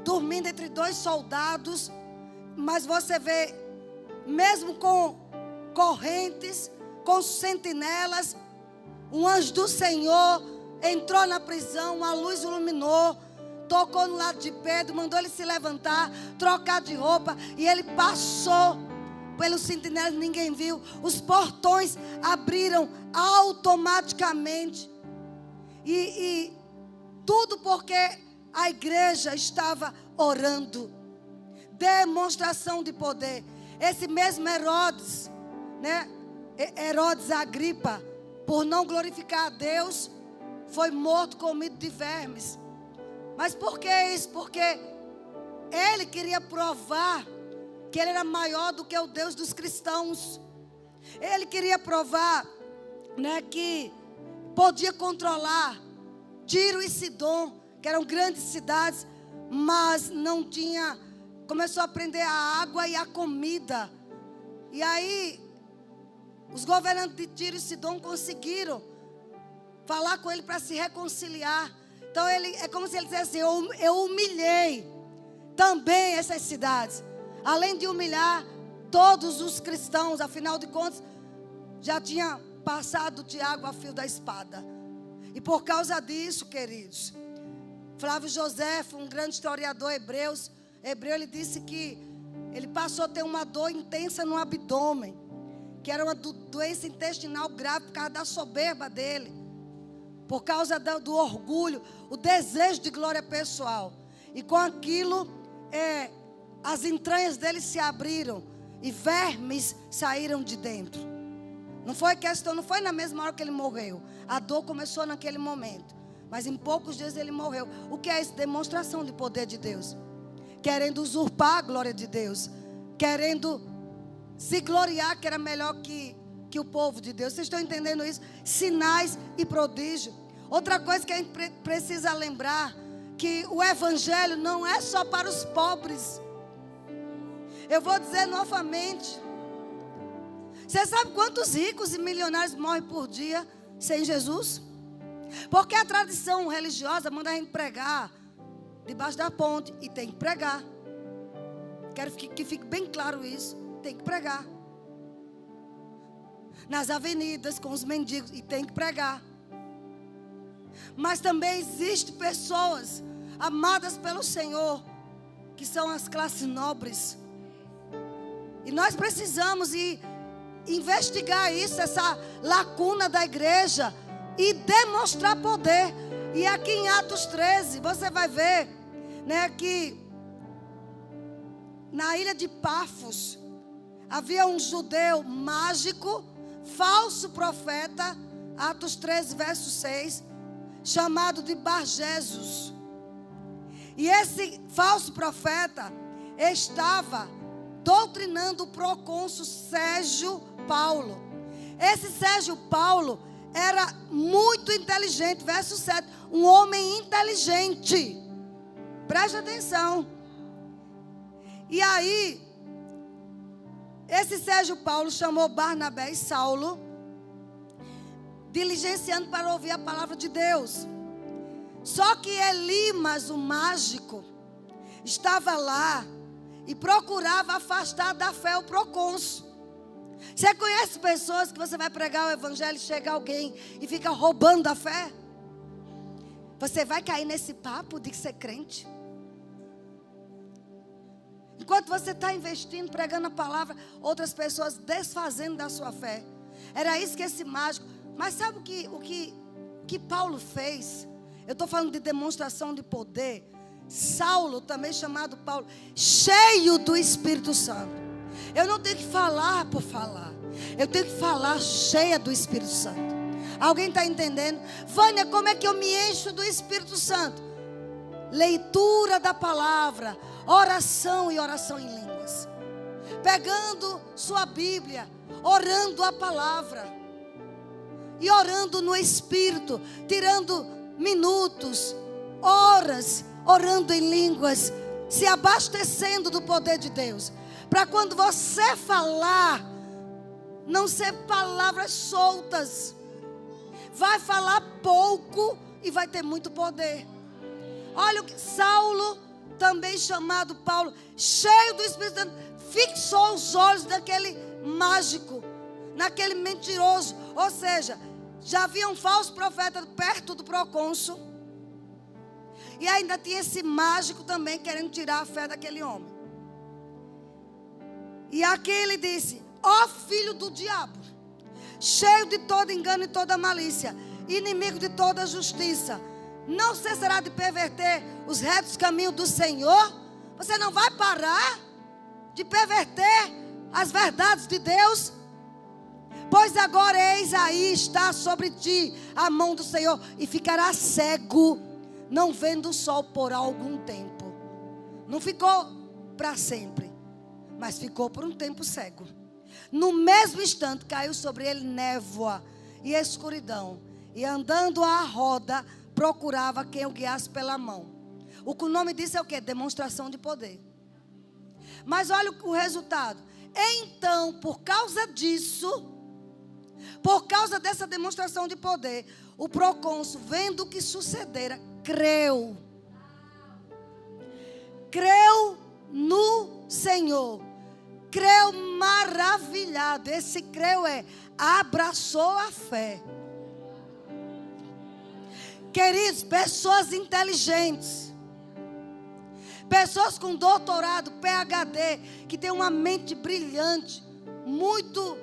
dormindo entre dois soldados, mas você vê mesmo com correntes, com sentinelas, um anjo do Senhor entrou na prisão, a luz iluminou, tocou no lado de Pedro, mandou ele se levantar, trocar de roupa, e ele passou pelos sentinelas, ninguém viu. Os portões abriram automaticamente. E tudo porque a igreja estava orando. Demonstração de poder. Esse mesmo Herodes, né? Herodes Agripa, por não glorificar a Deus, foi morto comido de vermes. Mas por que isso? Porque ele queria provar que ele era maior do que o Deus dos cristãos. Ele queria provar, né, que podia controlar Tiro e Sidom, que eram grandes cidades, mas não tinha. Começou a prender a água e a comida. E aí, os governantes de Tiro e Sidom conseguiram falar com ele para se reconciliar. Então, é como se ele dissesse assim: eu humilhei também essas cidades. Além de humilhar todos os cristãos, afinal de contas, já tinha passado Tiago a fio da espada. E por causa disso, queridos, Flávio José, um grande historiador hebreu, ele disse que ele passou a ter uma dor intensa no abdômen, que era uma doença intestinal grave por causa da soberba dele, por causa do orgulho, o desejo de glória pessoal. E com aquilo, as entranhas dele se abriram e vermes saíram de dentro. Não foi na mesma hora que ele morreu. A dor começou naquele momento, mas em poucos dias ele morreu. O que é isso? Demonstração de poder de Deus. Querendo usurpar a glória de Deus, querendo se gloriar que era melhor que o povo de Deus. Vocês estão entendendo isso? Sinais e prodígio. Outra coisa que a gente precisa lembrar, que o evangelho não é só para os pobres. Eu vou dizer novamente. Você sabe quantos ricos e milionários morrem por dia sem Jesus? Porque a tradição religiosa manda a gente pregar debaixo da ponte, e tem que pregar. Quero que fique bem claro isso. Tem que pregar. Nas avenidas, com os mendigos, e tem que pregar. Mas também existem pessoas amadas pelo Senhor, que são as classes nobres. E nós precisamos investigar isso, essa lacuna da igreja, e demonstrar poder. E aqui em Atos 13, você vai ver, né, que na ilha de Pafos havia um judeu mágico, falso profeta, Atos 13, verso 6, chamado de Bar-Jesus. E esse falso profeta estava doutrinando o procônsul Sérgio Paulo. Esse Sérgio Paulo era muito inteligente, verso 7, um homem inteligente. Preste atenção. E aí, esse Sérgio Paulo chamou Barnabé e Saulo, diligenciando para ouvir a palavra de Deus. Só que Elimas, o mágico, estava lá e procurava afastar da fé o procônsul. Você conhece pessoas que você vai pregar o evangelho e chega alguém e fica roubando a fé? Você vai cair nesse papo de ser crente? Enquanto você está investindo, pregando a palavra, outras pessoas desfazendo da sua fé. Era isso que esse mágico... Mas sabe o que Paulo fez? Eu estou falando de demonstração de poder. Saulo, também chamado Paulo, cheio do Espírito Santo. Eu não tenho que falar por falar. Eu tenho que falar cheia do Espírito Santo. Alguém está entendendo? Vânia, como é que eu me encho do Espírito Santo? Leitura da palavra, oração e oração em línguas. Pegando sua Bíblia, orando a palavra. E orando no Espírito, tirando minutos, horas, orando em línguas, se abastecendo do poder de Deus. Para quando você falar, não ser palavras soltas. Vai falar pouco e vai ter muito poder. Olha o que Saulo, também chamado Paulo, cheio do Espírito Santo, fixou os olhos naquele mágico, naquele mentiroso. Ou seja, já havia um falso profeta perto do procônsul. E ainda tinha esse mágico também querendo tirar a fé daquele homem. E aqui ele disse: ó filho do diabo, cheio de todo engano e toda malícia, inimigo de toda justiça, não cessará de perverter os retos caminhos do Senhor? Você não vai parar de perverter as verdades de Deus? Pois agora eis aí está sobre ti a mão do Senhor, e ficará cego, não vendo o sol por algum tempo. Não ficou para sempre, mas ficou por um tempo cego. No mesmo instante caiu sobre ele névoa e escuridão, e andando à roda procurava quem o guiasse pela mão. O nome disso é o quê? Demonstração de poder. Mas olha o resultado. Então, por causa disso, por causa dessa demonstração de poder, o procônsul, vendo o que sucedera, creu no Senhor, creu maravilhado. Esse creu abraçou a fé. Queridos, pessoas inteligentes, pessoas com doutorado, PhD, que tem uma mente brilhante, muito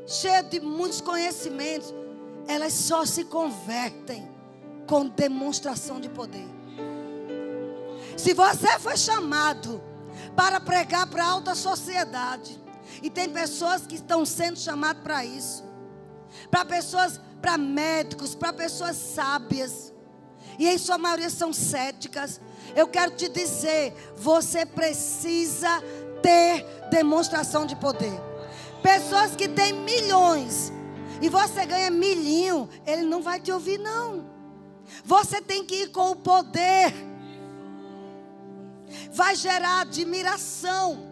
cheia de muitos conhecimentos, elas só se convertem com demonstração de poder. Se você foi chamado para pregar para a alta sociedade, e tem pessoas que estão sendo chamadas para isso, para pessoas, para médicos, para pessoas sábias, e em sua maioria são céticas, eu quero te dizer, você precisa ter demonstração de poder. Pessoas que têm milhões e você ganha milhinho, ele não vai te ouvir não. Você tem que ir com o poder. Vai gerar admiração.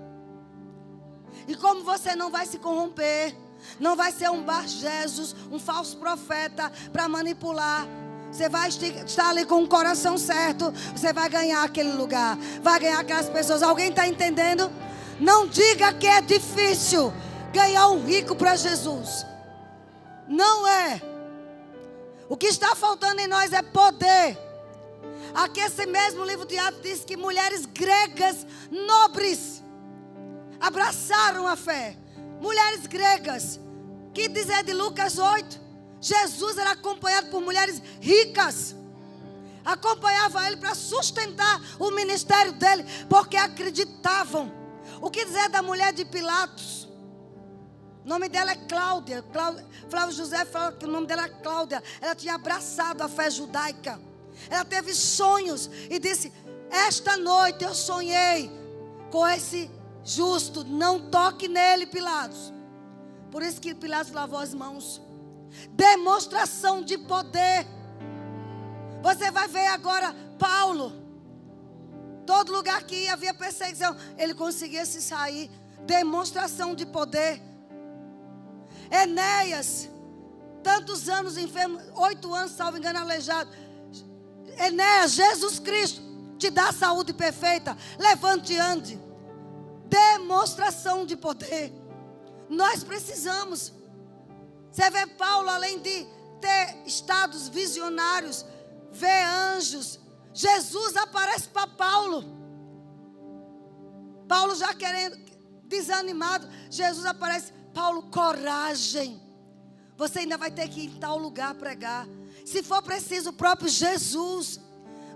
E como você não vai se corromper, não vai ser um Bar Jesus, um falso profeta para manipular, você vai estar ali com o coração certo, você vai ganhar aquele lugar, vai ganhar aquelas pessoas. Alguém está entendendo? Não diga que é difícil ganhar um rico para Jesus. Não é. O que está faltando em nós é poder. Aqui esse mesmo livro de Atos diz que mulheres gregas nobres abraçaram a fé. Mulheres gregas. Que dizer de Lucas 8? Jesus era acompanhado por mulheres ricas. Acompanhava ele para sustentar o ministério dele, porque acreditavam. O que dizer da mulher de Pilatos? O nome dela é Cláudia. Flávio José fala que o nome dela é Cláudia. Ela tinha abraçado a fé judaica. Ela teve sonhos e disse: esta noite eu sonhei com esse justo, não toque nele, Pilatos. Por isso que Pilatos lavou as mãos. Demonstração de poder. Você vai ver agora Paulo. Todo lugar que ia havia perseguição, ele conseguia se sair. Demonstração de poder. Enéas, tantos anos enfermo, 8 anos, salvo engano, aleijado. Enéas, Jesus Cristo te dá saúde perfeita. Levante e ande. Demonstração de poder. Nós precisamos. Você vê Paulo, além de ter estados visionários, vê anjos. Jesus aparece para Paulo. Paulo já querendo, desanimado. Jesus aparece. Paulo, coragem. Você ainda vai ter que ir em tal lugar pregar. Se for preciso, o próprio Jesus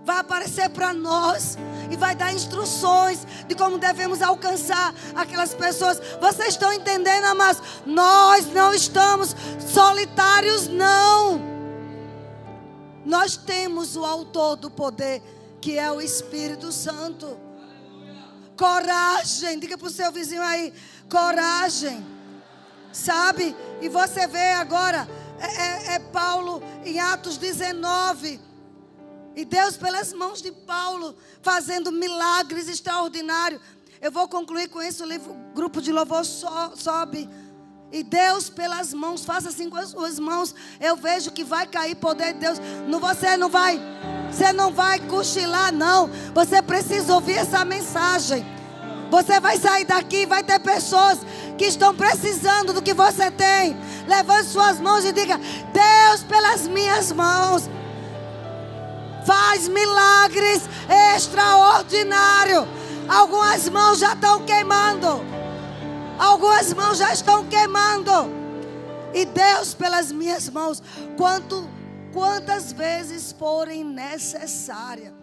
vai aparecer para nós e vai dar instruções de como devemos alcançar aquelas pessoas. Vocês estão entendendo, amados? Nós não estamos solitários, não. Nós temos o autor do poder, que é o Espírito Santo. Coragem. Diga para o seu vizinho aí, coragem. Sabe? E você vê agora, Paulo em Atos 19. E Deus, pelas mãos de Paulo, fazendo milagres extraordinários. Eu vou concluir com isso. O grupo de louvor sobe. E Deus, pelas mãos, faça assim com as suas mãos. Eu vejo que vai cair poder de Deus. Você não vai cochilar, não. Você precisa ouvir essa mensagem. Você vai sair daqui e vai ter pessoas que estão precisando do que você tem. Levante suas mãos e diga: Deus, pelas minhas mãos, faz milagres extraordinários. Algumas mãos já estão queimando. Algumas mãos já estão queimando. E Deus, pelas minhas mãos, quantas vezes forem necessárias,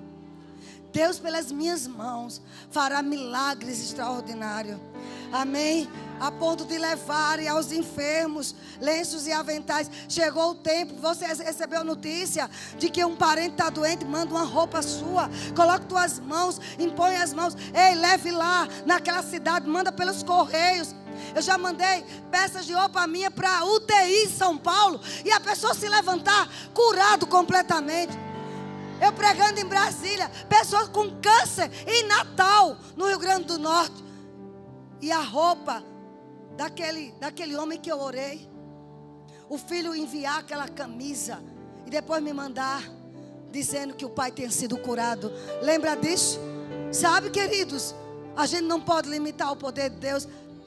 Deus, pelas minhas mãos, fará milagres extraordinários. Amém? A ponto de levarem aos enfermos lenços e aventais. Chegou o tempo, você recebeu notícia de que um parente está doente, manda uma roupa sua, coloque tuas mãos, impõe as mãos. Ei, leve lá naquela cidade, manda pelos correios. Eu já mandei peças de roupa minha para UTI em São Paulo, e a pessoa se levantar curado completamente. Eu pregando em Brasília, pessoas com câncer em Natal, no Rio Grande do Norte. E a roupa daquele homem que eu orei, o filho enviar aquela camisa e depois me mandar dizendo que o pai tinha sido curado. Lembra disso? Sabe, queridos, a gente não pode limitar o poder de Deus.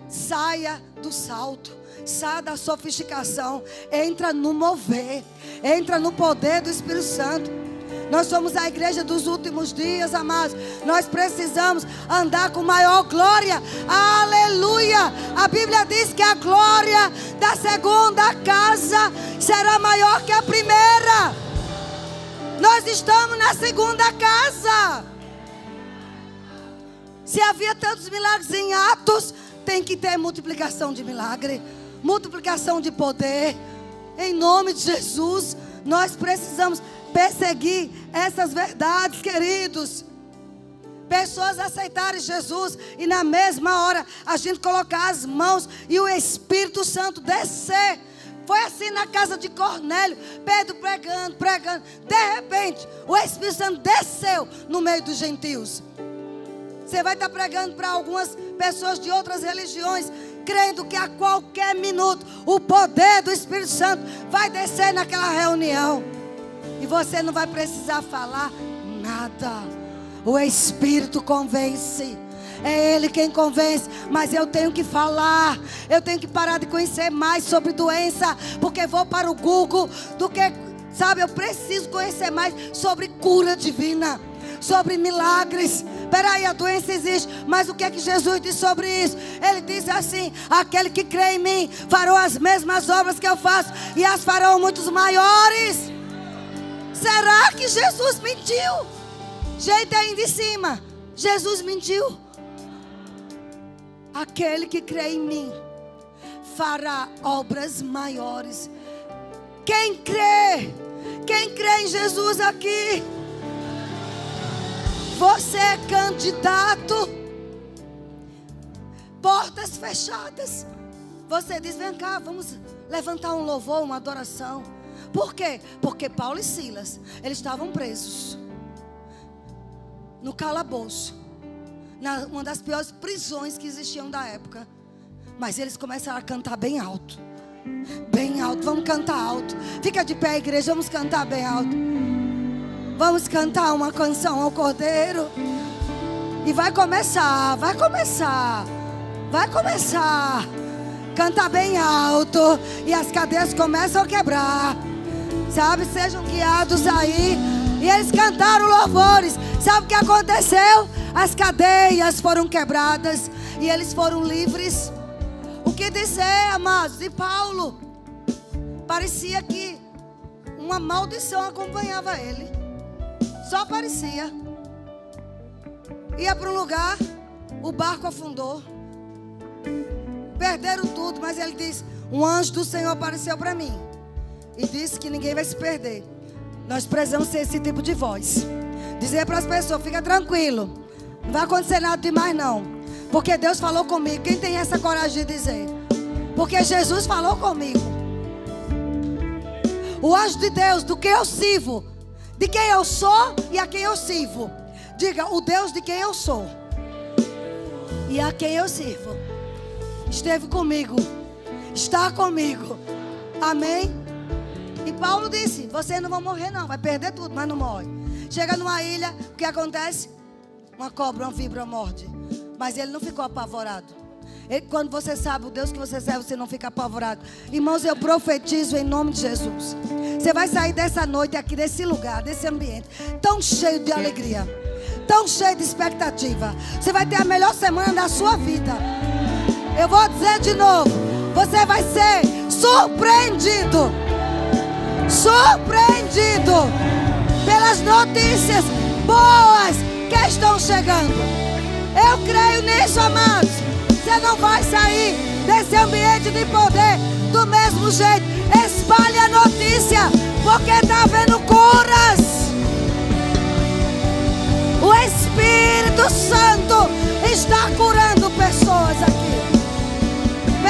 Saia do salto, saia da sofisticação, entra no mover, entra no poder do Espírito Santo. Nós somos a igreja dos últimos dias, amados. Nós precisamos andar com maior glória. Aleluia! A Bíblia diz que a glória da segunda casa será maior que a primeira. Nós estamos na segunda casa. Se havia tantos milagres em Atos, tem que ter multiplicação de milagre, multiplicação de poder. Em nome de Jesus, nós precisamos perseguir essas verdades, queridos. Pessoas aceitarem Jesus e na mesma hora a gente colocar as mãos e o Espírito Santo descer. Foi assim na casa de Cornélio, Pedro pregando. De repente, o Espírito Santo desceu no meio dos gentios. Você vai estar pregando para algumas pessoas de outras religiões, crendo que a qualquer minuto o poder do Espírito Santo vai descer naquela reunião. E você não vai precisar falar nada. O Espírito convence. É Ele quem convence. Mas eu tenho que falar. Eu tenho que parar de conhecer mais sobre doença, porque vou para o Google do que, sabe, eu preciso conhecer mais sobre cura divina, sobre milagres. Peraí, a doença existe, mas o que é que Jesus diz sobre isso? Ele diz assim: aquele que crê em mim farão as mesmas obras que eu faço, e as farão muitos maiores. Será que Jesus mentiu? Gente aí de cima, Jesus mentiu? Aquele que crê em mim fará obras maiores. Quem crê? Quem crê em Jesus aqui? Você é candidato. Portas fechadas. Você diz: vem cá, vamos levantar um louvor, uma adoração. Por quê? Porque Paulo e Silas, eles estavam presos no calabouço, uma das piores prisões que existiam da época. Mas eles começaram a cantar bem alto. Bem alto, vamos cantar alto. Fica de pé, igreja, vamos cantar bem alto. Vamos cantar uma canção ao Cordeiro. E vai começar. Canta bem alto. E as cadeias começam a quebrar. Sabe, sejam guiados aí. E eles cantaram louvores. Sabe o que aconteceu? As cadeias foram quebradas e eles foram livres. O que dizer, amados? E Paulo, parecia que uma maldição acompanhava ele. Só parecia. Ia para um lugar, o barco afundou. Perderam tudo, mas ele diz: um anjo do Senhor apareceu para mim e disse que ninguém vai se perder. Nós precisamos ser esse tipo de voz. Dizer para as pessoas: fica tranquilo, não vai acontecer nada demais não, porque Deus falou comigo. Quem tem essa coragem de dizer? Porque Jesus falou comigo. O anjo de Deus, do que eu sirvo, de quem eu sou e a quem eu sirvo. Diga: o Deus de quem eu sou e a quem eu sirvo esteve comigo, está comigo. Amém? E Paulo disse: vocês não vão morrer não, vai perder tudo, mas não morre. Chega numa ilha, o que acontece? Uma cobra, uma víbora morde. Mas ele não ficou apavorado. Quando você sabe o Deus que você serve, você não fica apavorado. Irmãos, eu profetizo em nome de Jesus. Você vai sair dessa noite aqui, desse lugar, desse ambiente, tão cheio de alegria, tão cheio de expectativa. Você vai ter a melhor semana da sua vida. Eu vou dizer de novo. Você vai ser surpreendido. Surpreendido pelas notícias boas que estão chegando. Eu creio nisso, amados. Você não vai sair desse ambiente de poder do mesmo jeito. Espalhe a notícia, porque está havendo curas. O Espírito Santo está curando pessoas aqui.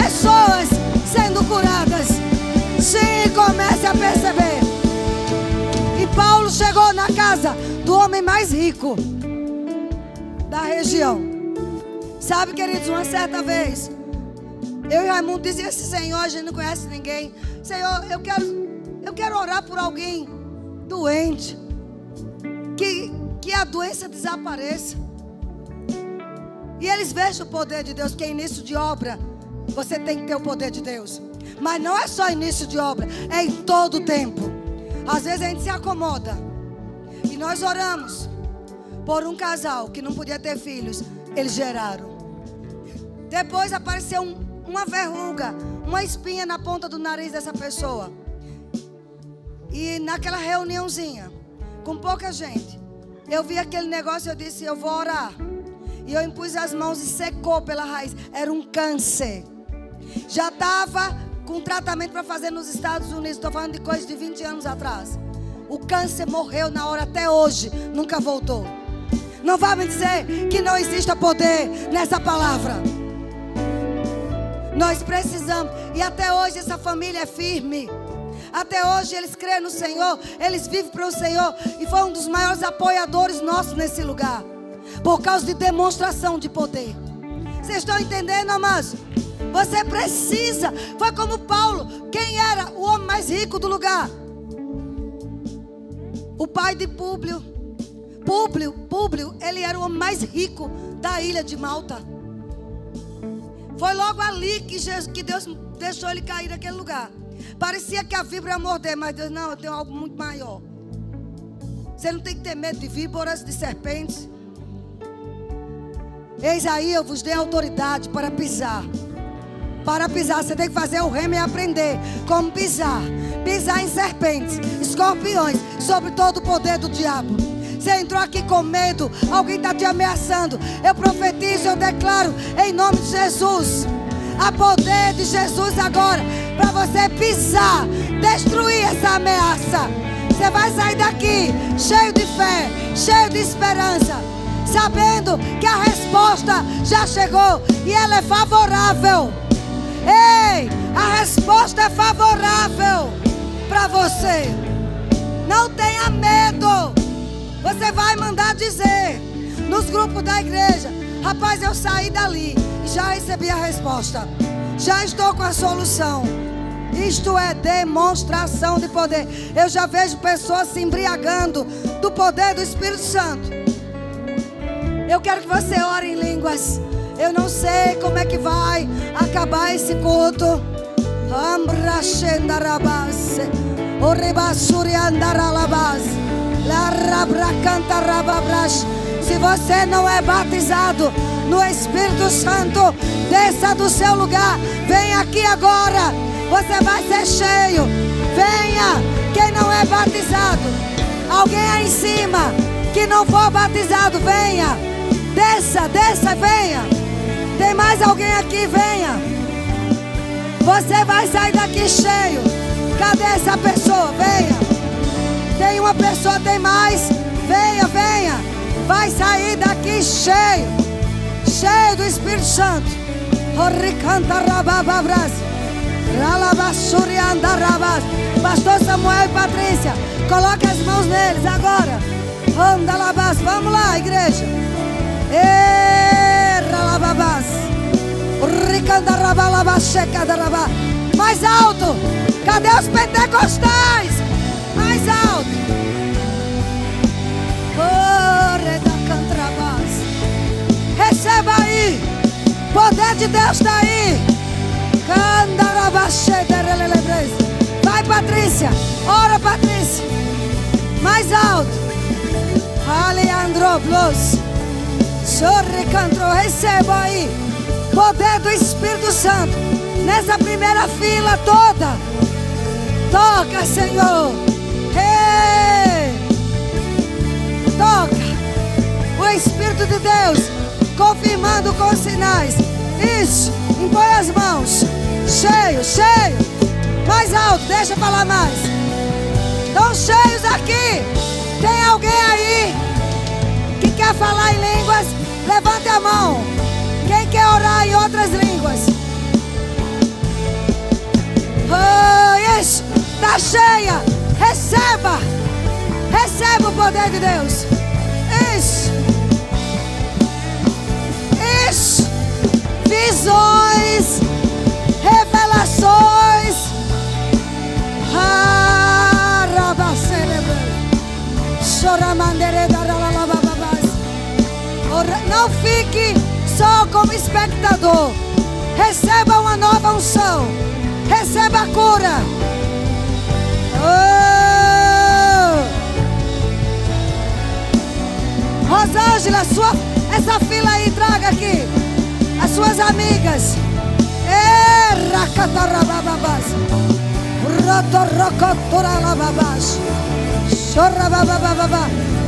Pessoas sendo curadas. Sim, comece a perceber. E Paulo chegou na casa do homem mais rico da região. Sabe, queridos, uma certa vez eu e Raimundo dizia assim: Senhor, a gente não conhece ninguém. Senhor, eu quero orar por alguém doente, que a doença desapareça. E eles vejam o poder de Deus, porque é início de obra. Você tem que ter o poder de Deus. Mas não é só início de obra, é em todo o tempo. Às vezes a gente se acomoda. E nós oramos por um casal que não podia ter filhos. Eles geraram. Depois apareceu uma verruga, uma espinha na ponta do nariz dessa pessoa. E naquela reuniãozinha, com pouca gente, eu vi aquele negócio e eu disse: eu vou orar. E eu impus as mãos e secou pela raiz. Era um câncer. Já estava com tratamento para fazer nos Estados Unidos. Estou falando de coisa de 20 anos atrás. O câncer morreu na hora, até hoje nunca voltou. Não vá me dizer que não exista poder nessa palavra. Nós precisamos. E até hoje essa família é firme. Até hoje eles creem no Senhor. Eles vivem para o Senhor. E foi um dos maiores apoiadores nossos nesse lugar. Por causa de demonstração de poder. Vocês estão entendendo, amados? Você precisa. Foi como Paulo. Quem era o homem mais rico do lugar? O pai de Públio. Públio, ele era o homem mais rico da ilha de Malta. Foi logo ali que Deus deixou ele cair naquele lugar. Parecia que a víbora ia morder, mas Deus: não, eu tenho algo muito maior. Você não tem que ter medo de víboras, de serpentes. Eis aí, eu vos dei autoridade para pisar. Para pisar, você tem que fazer o remo e aprender como pisar. Pisar em serpentes, escorpiões, sobre todo o poder do diabo. Você entrou aqui com medo, alguém está te ameaçando. Eu profetizo, eu declaro em nome de Jesus. Há poder de Jesus agora para você pisar, destruir essa ameaça. Você vai sair daqui cheio de fé, cheio de esperança, sabendo que a resposta já chegou e ela é favorável. Ei, a resposta é favorável para você. Não tenha medo. Você vai mandar dizer nos grupos da igreja: rapaz, eu saí dali e já recebi a resposta. Já estou com a solução. Isto é demonstração de poder. Eu já vejo pessoas se embriagando do poder do Espírito Santo. Eu quero que você ore em línguas. Eu não sei como é que vai acabar esse culto. Se você não é batizado no Espírito Santo, desça do seu lugar. Vem aqui agora. Você vai ser cheio. Venha. Quem não é batizado, alguém aí em cima que não for batizado, venha. Desça, desça, venha. Tem mais alguém aqui? Venha. Você vai sair daqui cheio. Cadê essa pessoa? Venha. Tem uma pessoa, tem mais? Venha, venha. Vai sair daqui cheio. Cheio do Espírito Santo. Pastor Samuel e Patrícia, coloque as mãos neles agora. Vamos lá, igreja. Mais alto. Cadê os pentecostais? Mais alto. Receba aí. O poder de Deus está aí. Vai, Patrícia. Ora, Patrícia. Mais alto. Aleandro Blos. Receba aí. Poder do Espírito Santo nessa primeira fila toda. Toca, Senhor. Toca. O Espírito de Deus confirmando com sinais. Isso. Impõe as mãos. Cheio, cheio. Mais alto, deixa eu falar mais. Estão cheios aqui. Tem alguém aí que quer falar em línguas? Levante a mão. Quem quer orar em outras línguas? Oh, isso. Está cheia. Receba. Receba o poder de Deus. Isso. Isso. Visões. Revelações. Não fique só como espectador. Receba uma nova unção. Receba a cura. Rosângela, essa fila aí, traga aqui as suas amigas.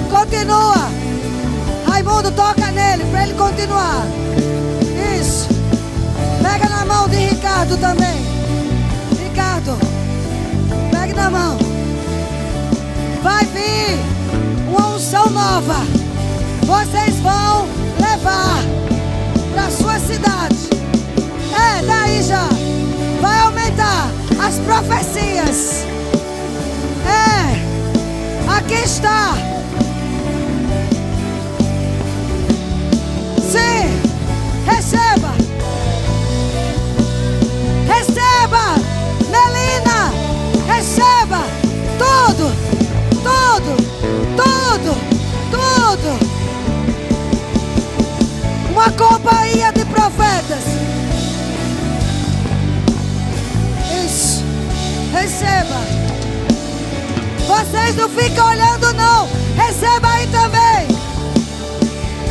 Continua. Raimundo, toca nele para ele continuar. Isso. Pega na mão de Ricardo também. Ricardo, pegue na mão. Vai vir uma unção nova. Vocês vão levar para sua cidade. Daí já vai aumentar as profecias. Aqui está. Sim, receba. Receba, Melina. Receba tudo, tudo, tudo, tudo. Uma companhia de profetas. Isso, receba. Vocês não ficam olhando não. Receba aí também.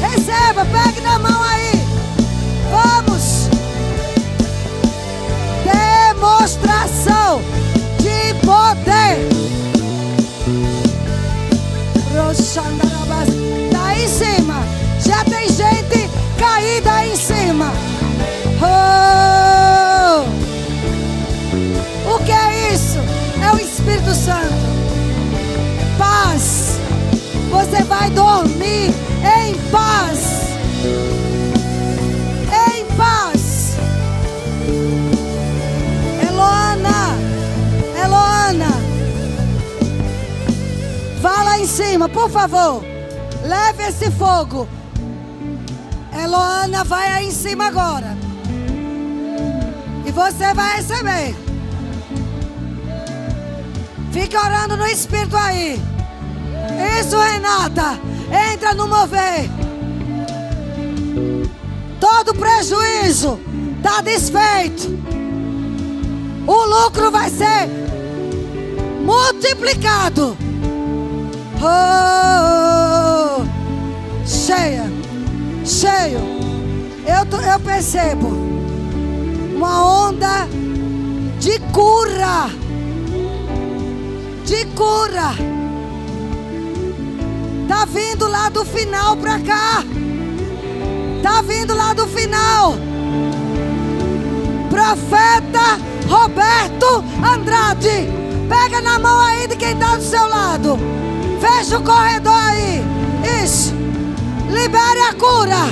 Receba, pegue na mão aí. Vamos. Demonstração de poder. Tá aí em cima. Já tem gente caída aí em cima. O que é isso? É o Espírito Santo. Paz. Você vai dormir em paz. Em paz. Eloana, vá lá em cima, por favor. Leve esse fogo. Eloana, vai aí em cima agora. E você vai receber. Fica orando no Espírito aí. Isso, Renata. Entra no mover. Todo prejuízo está desfeito. O lucro vai ser multiplicado. Cheio. Eu percebo uma onda de cura. De cura. Tá vindo lá do final pra cá. Tá vindo lá do final. Profeta Roberto Andrade. Pega na mão aí de quem tá do seu lado. Fecha o corredor aí. Isso. Libere a cura.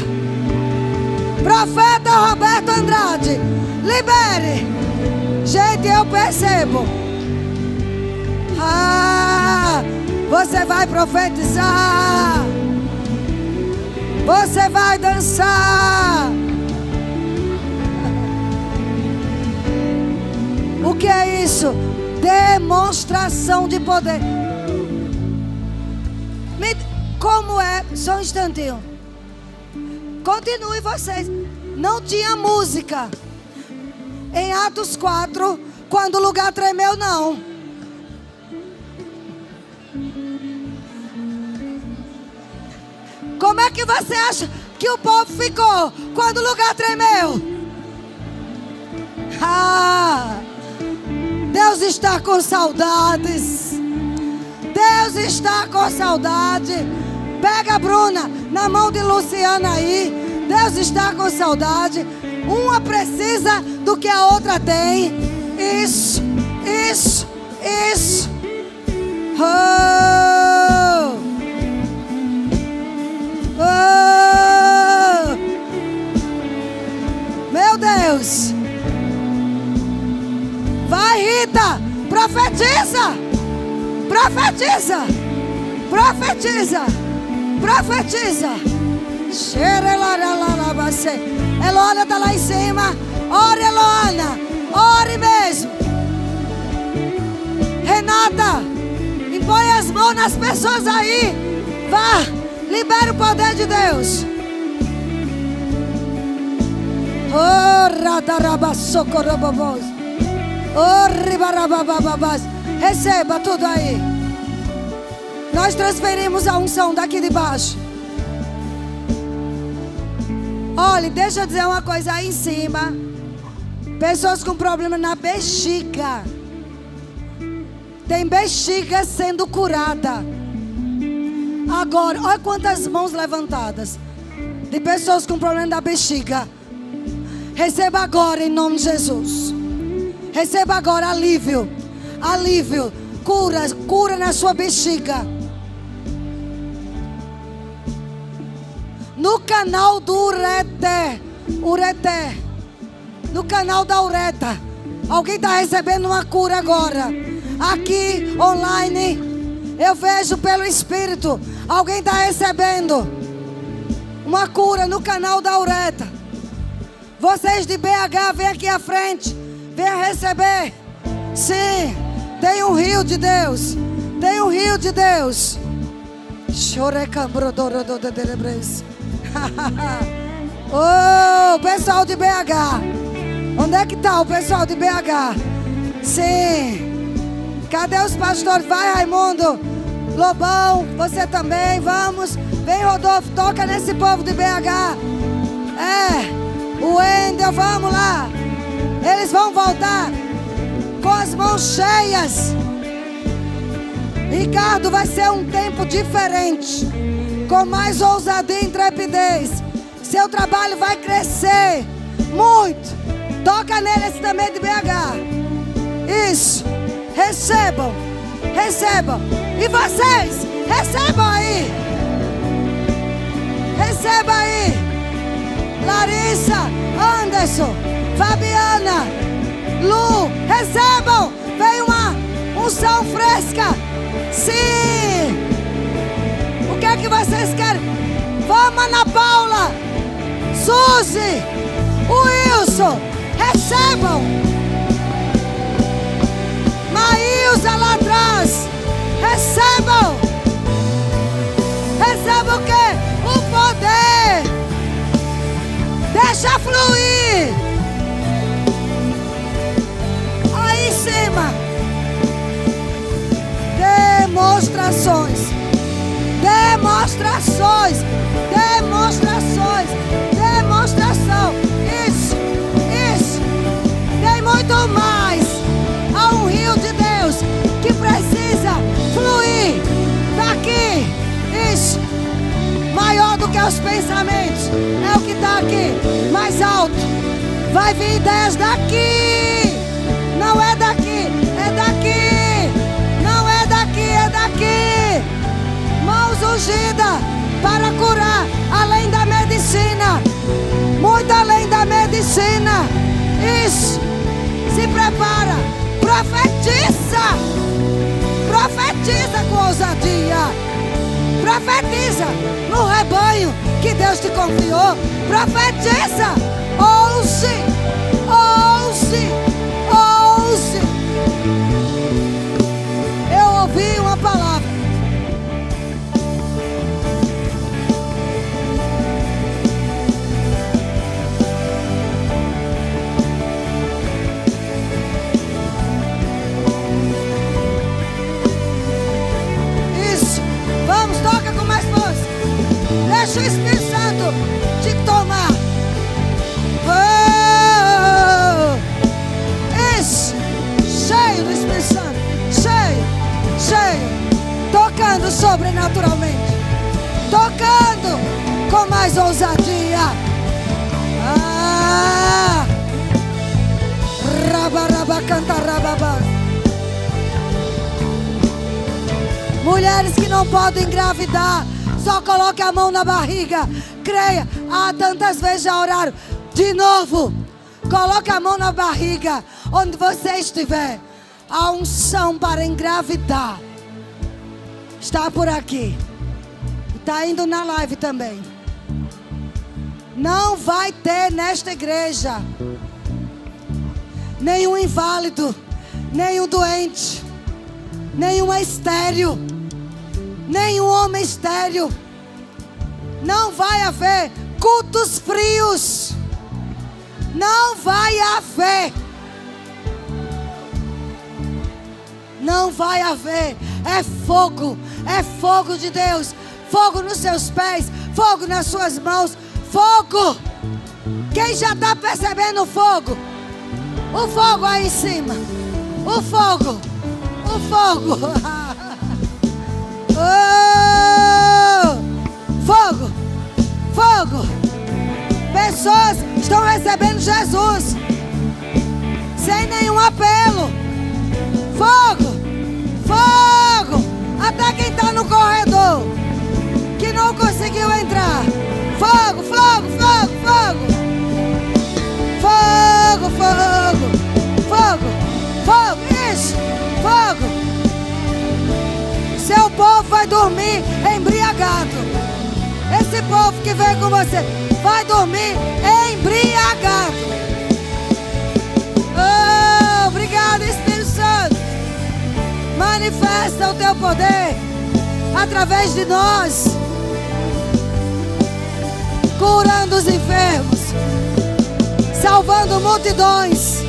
Profeta Roberto Andrade. Libere. Gente, eu percebo. Você vai profetizar. Você vai dançar. O que é isso? Demonstração de poder. Como é? Só um instantinho. Continue vocês. Não tinha música em Atos 4 quando o lugar tremeu, não. Como é que você acha que o povo ficou quando o lugar tremeu? Ah, Deus está com saudades. Deus está com saudade. Pega a Bruna na mão de Luciana aí. Deus está com saudade. Uma precisa do que a outra tem. Isso. Oh. Oh. Meu Deus. Vai, Rita. Profetiza. Eloana está lá em cima. Ore, Eloana. Ore mesmo. Renata, impõe as mãos nas pessoas aí. Vá, libera o poder de Deus. Receba tudo aí. Nós transferimos a unção daqui de baixo. Olha, deixa eu dizer uma coisa aí em cima. Pessoas com problema na bexiga. Tem bexiga sendo curada. Agora, olha quantas mãos levantadas. De pessoas com problema na bexiga. Receba agora em nome de Jesus. Receba agora alívio. Alívio. Cura na sua bexiga. No canal do ureté. No canal da ureta. Alguém está recebendo uma cura agora. Aqui, online. Eu vejo pelo Espírito. Alguém está recebendo uma cura no canal da ureta. Vocês de BH, vem aqui à frente. Venha receber. Sim. Tem um rio de Deus. Tem um rio de Deus. Oh, pessoal de BH. Onde é que está o pessoal de BH? Sim. Cadê os pastores? Vai, Raimundo. Lobão, você também. Vamos. Vem, Rodolfo. Toca nesse povo de BH. O Wendel, vamos lá. Eles vão voltar com as mãos cheias. Ricardo, vai ser um tempo diferente, com mais ousadia e intrepidez. Seu trabalho vai crescer muito. Toca neles também de BH. Isso. Recebam. E vocês, recebam aí. Receba aí. Larissa, Anderson, Fabiana, Lu, recebam. Vem uma unção fresca. Sim. O que é que vocês querem? Vamos, Ana Paula, Suzy, Wilson, recebam. Maísa lá atrás, recebam. Recebam o quê? O poder. Deixa fluir. Aí em cima. Demonstrações. Demonstração. Isso. Tem muito mais. Há um rio de Deus que precisa fluir daqui. Isso. Maior do que os pensamentos. É o que está aqui. Mais alto. Vai vir ideias daqui. Não é daqui. É daqui. Não é daqui. É daqui. Mãos ungidas para curar. Além da medicina. Muito além da medicina. Isso. Se prepara. Profetiza. Profetiza com ousadia. Profetiza no rebanho que Deus te confiou. Profetiza. Ouça. Eu ouvi uma palavra. Toca com mais força. Deixa o Espírito Santo te tomar. tocando sobrenaturalmente, tocando com mais ousadia. Rabaraba canta rababa. Mulheres que não podem engravidar, só coloque a mão na barriga. Creia. Tantas vezes já oraram. De novo. Coloque a mão na barriga. Onde você estiver. A unção para engravidar está por aqui. Está indo na live também. Não vai ter nesta igreja nenhum inválido, nenhum doente, nenhum estéril, nenhum homem estéril. Não vai haver cultos frios. Não vai haver. Não vai haver. É fogo de Deus. Fogo nos seus pés, fogo nas suas mãos, fogo. Quem já está percebendo o fogo? O fogo aí em cima. O fogo. O fogo. Oh! Fogo. Fogo. Pessoas estão recebendo Jesus sem nenhum apelo. Fogo. Fogo. Até quem está no corredor que não conseguiu entrar. Fogo, fogo, fogo, fogo. Fogo, fogo, fogo, fogo, isso, fogo. Seu povo vai dormir embriagado. Esse povo que veio com você vai dormir embriagado. Oh, obrigado, Espírito Santo. Manifesta o teu poder através de nós, curando os enfermos, salvando multidões,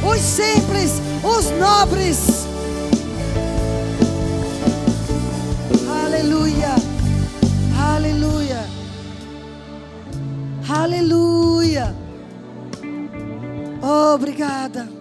os simples, os nobres. Aleluia, aleluia, aleluia. Oh, obrigada.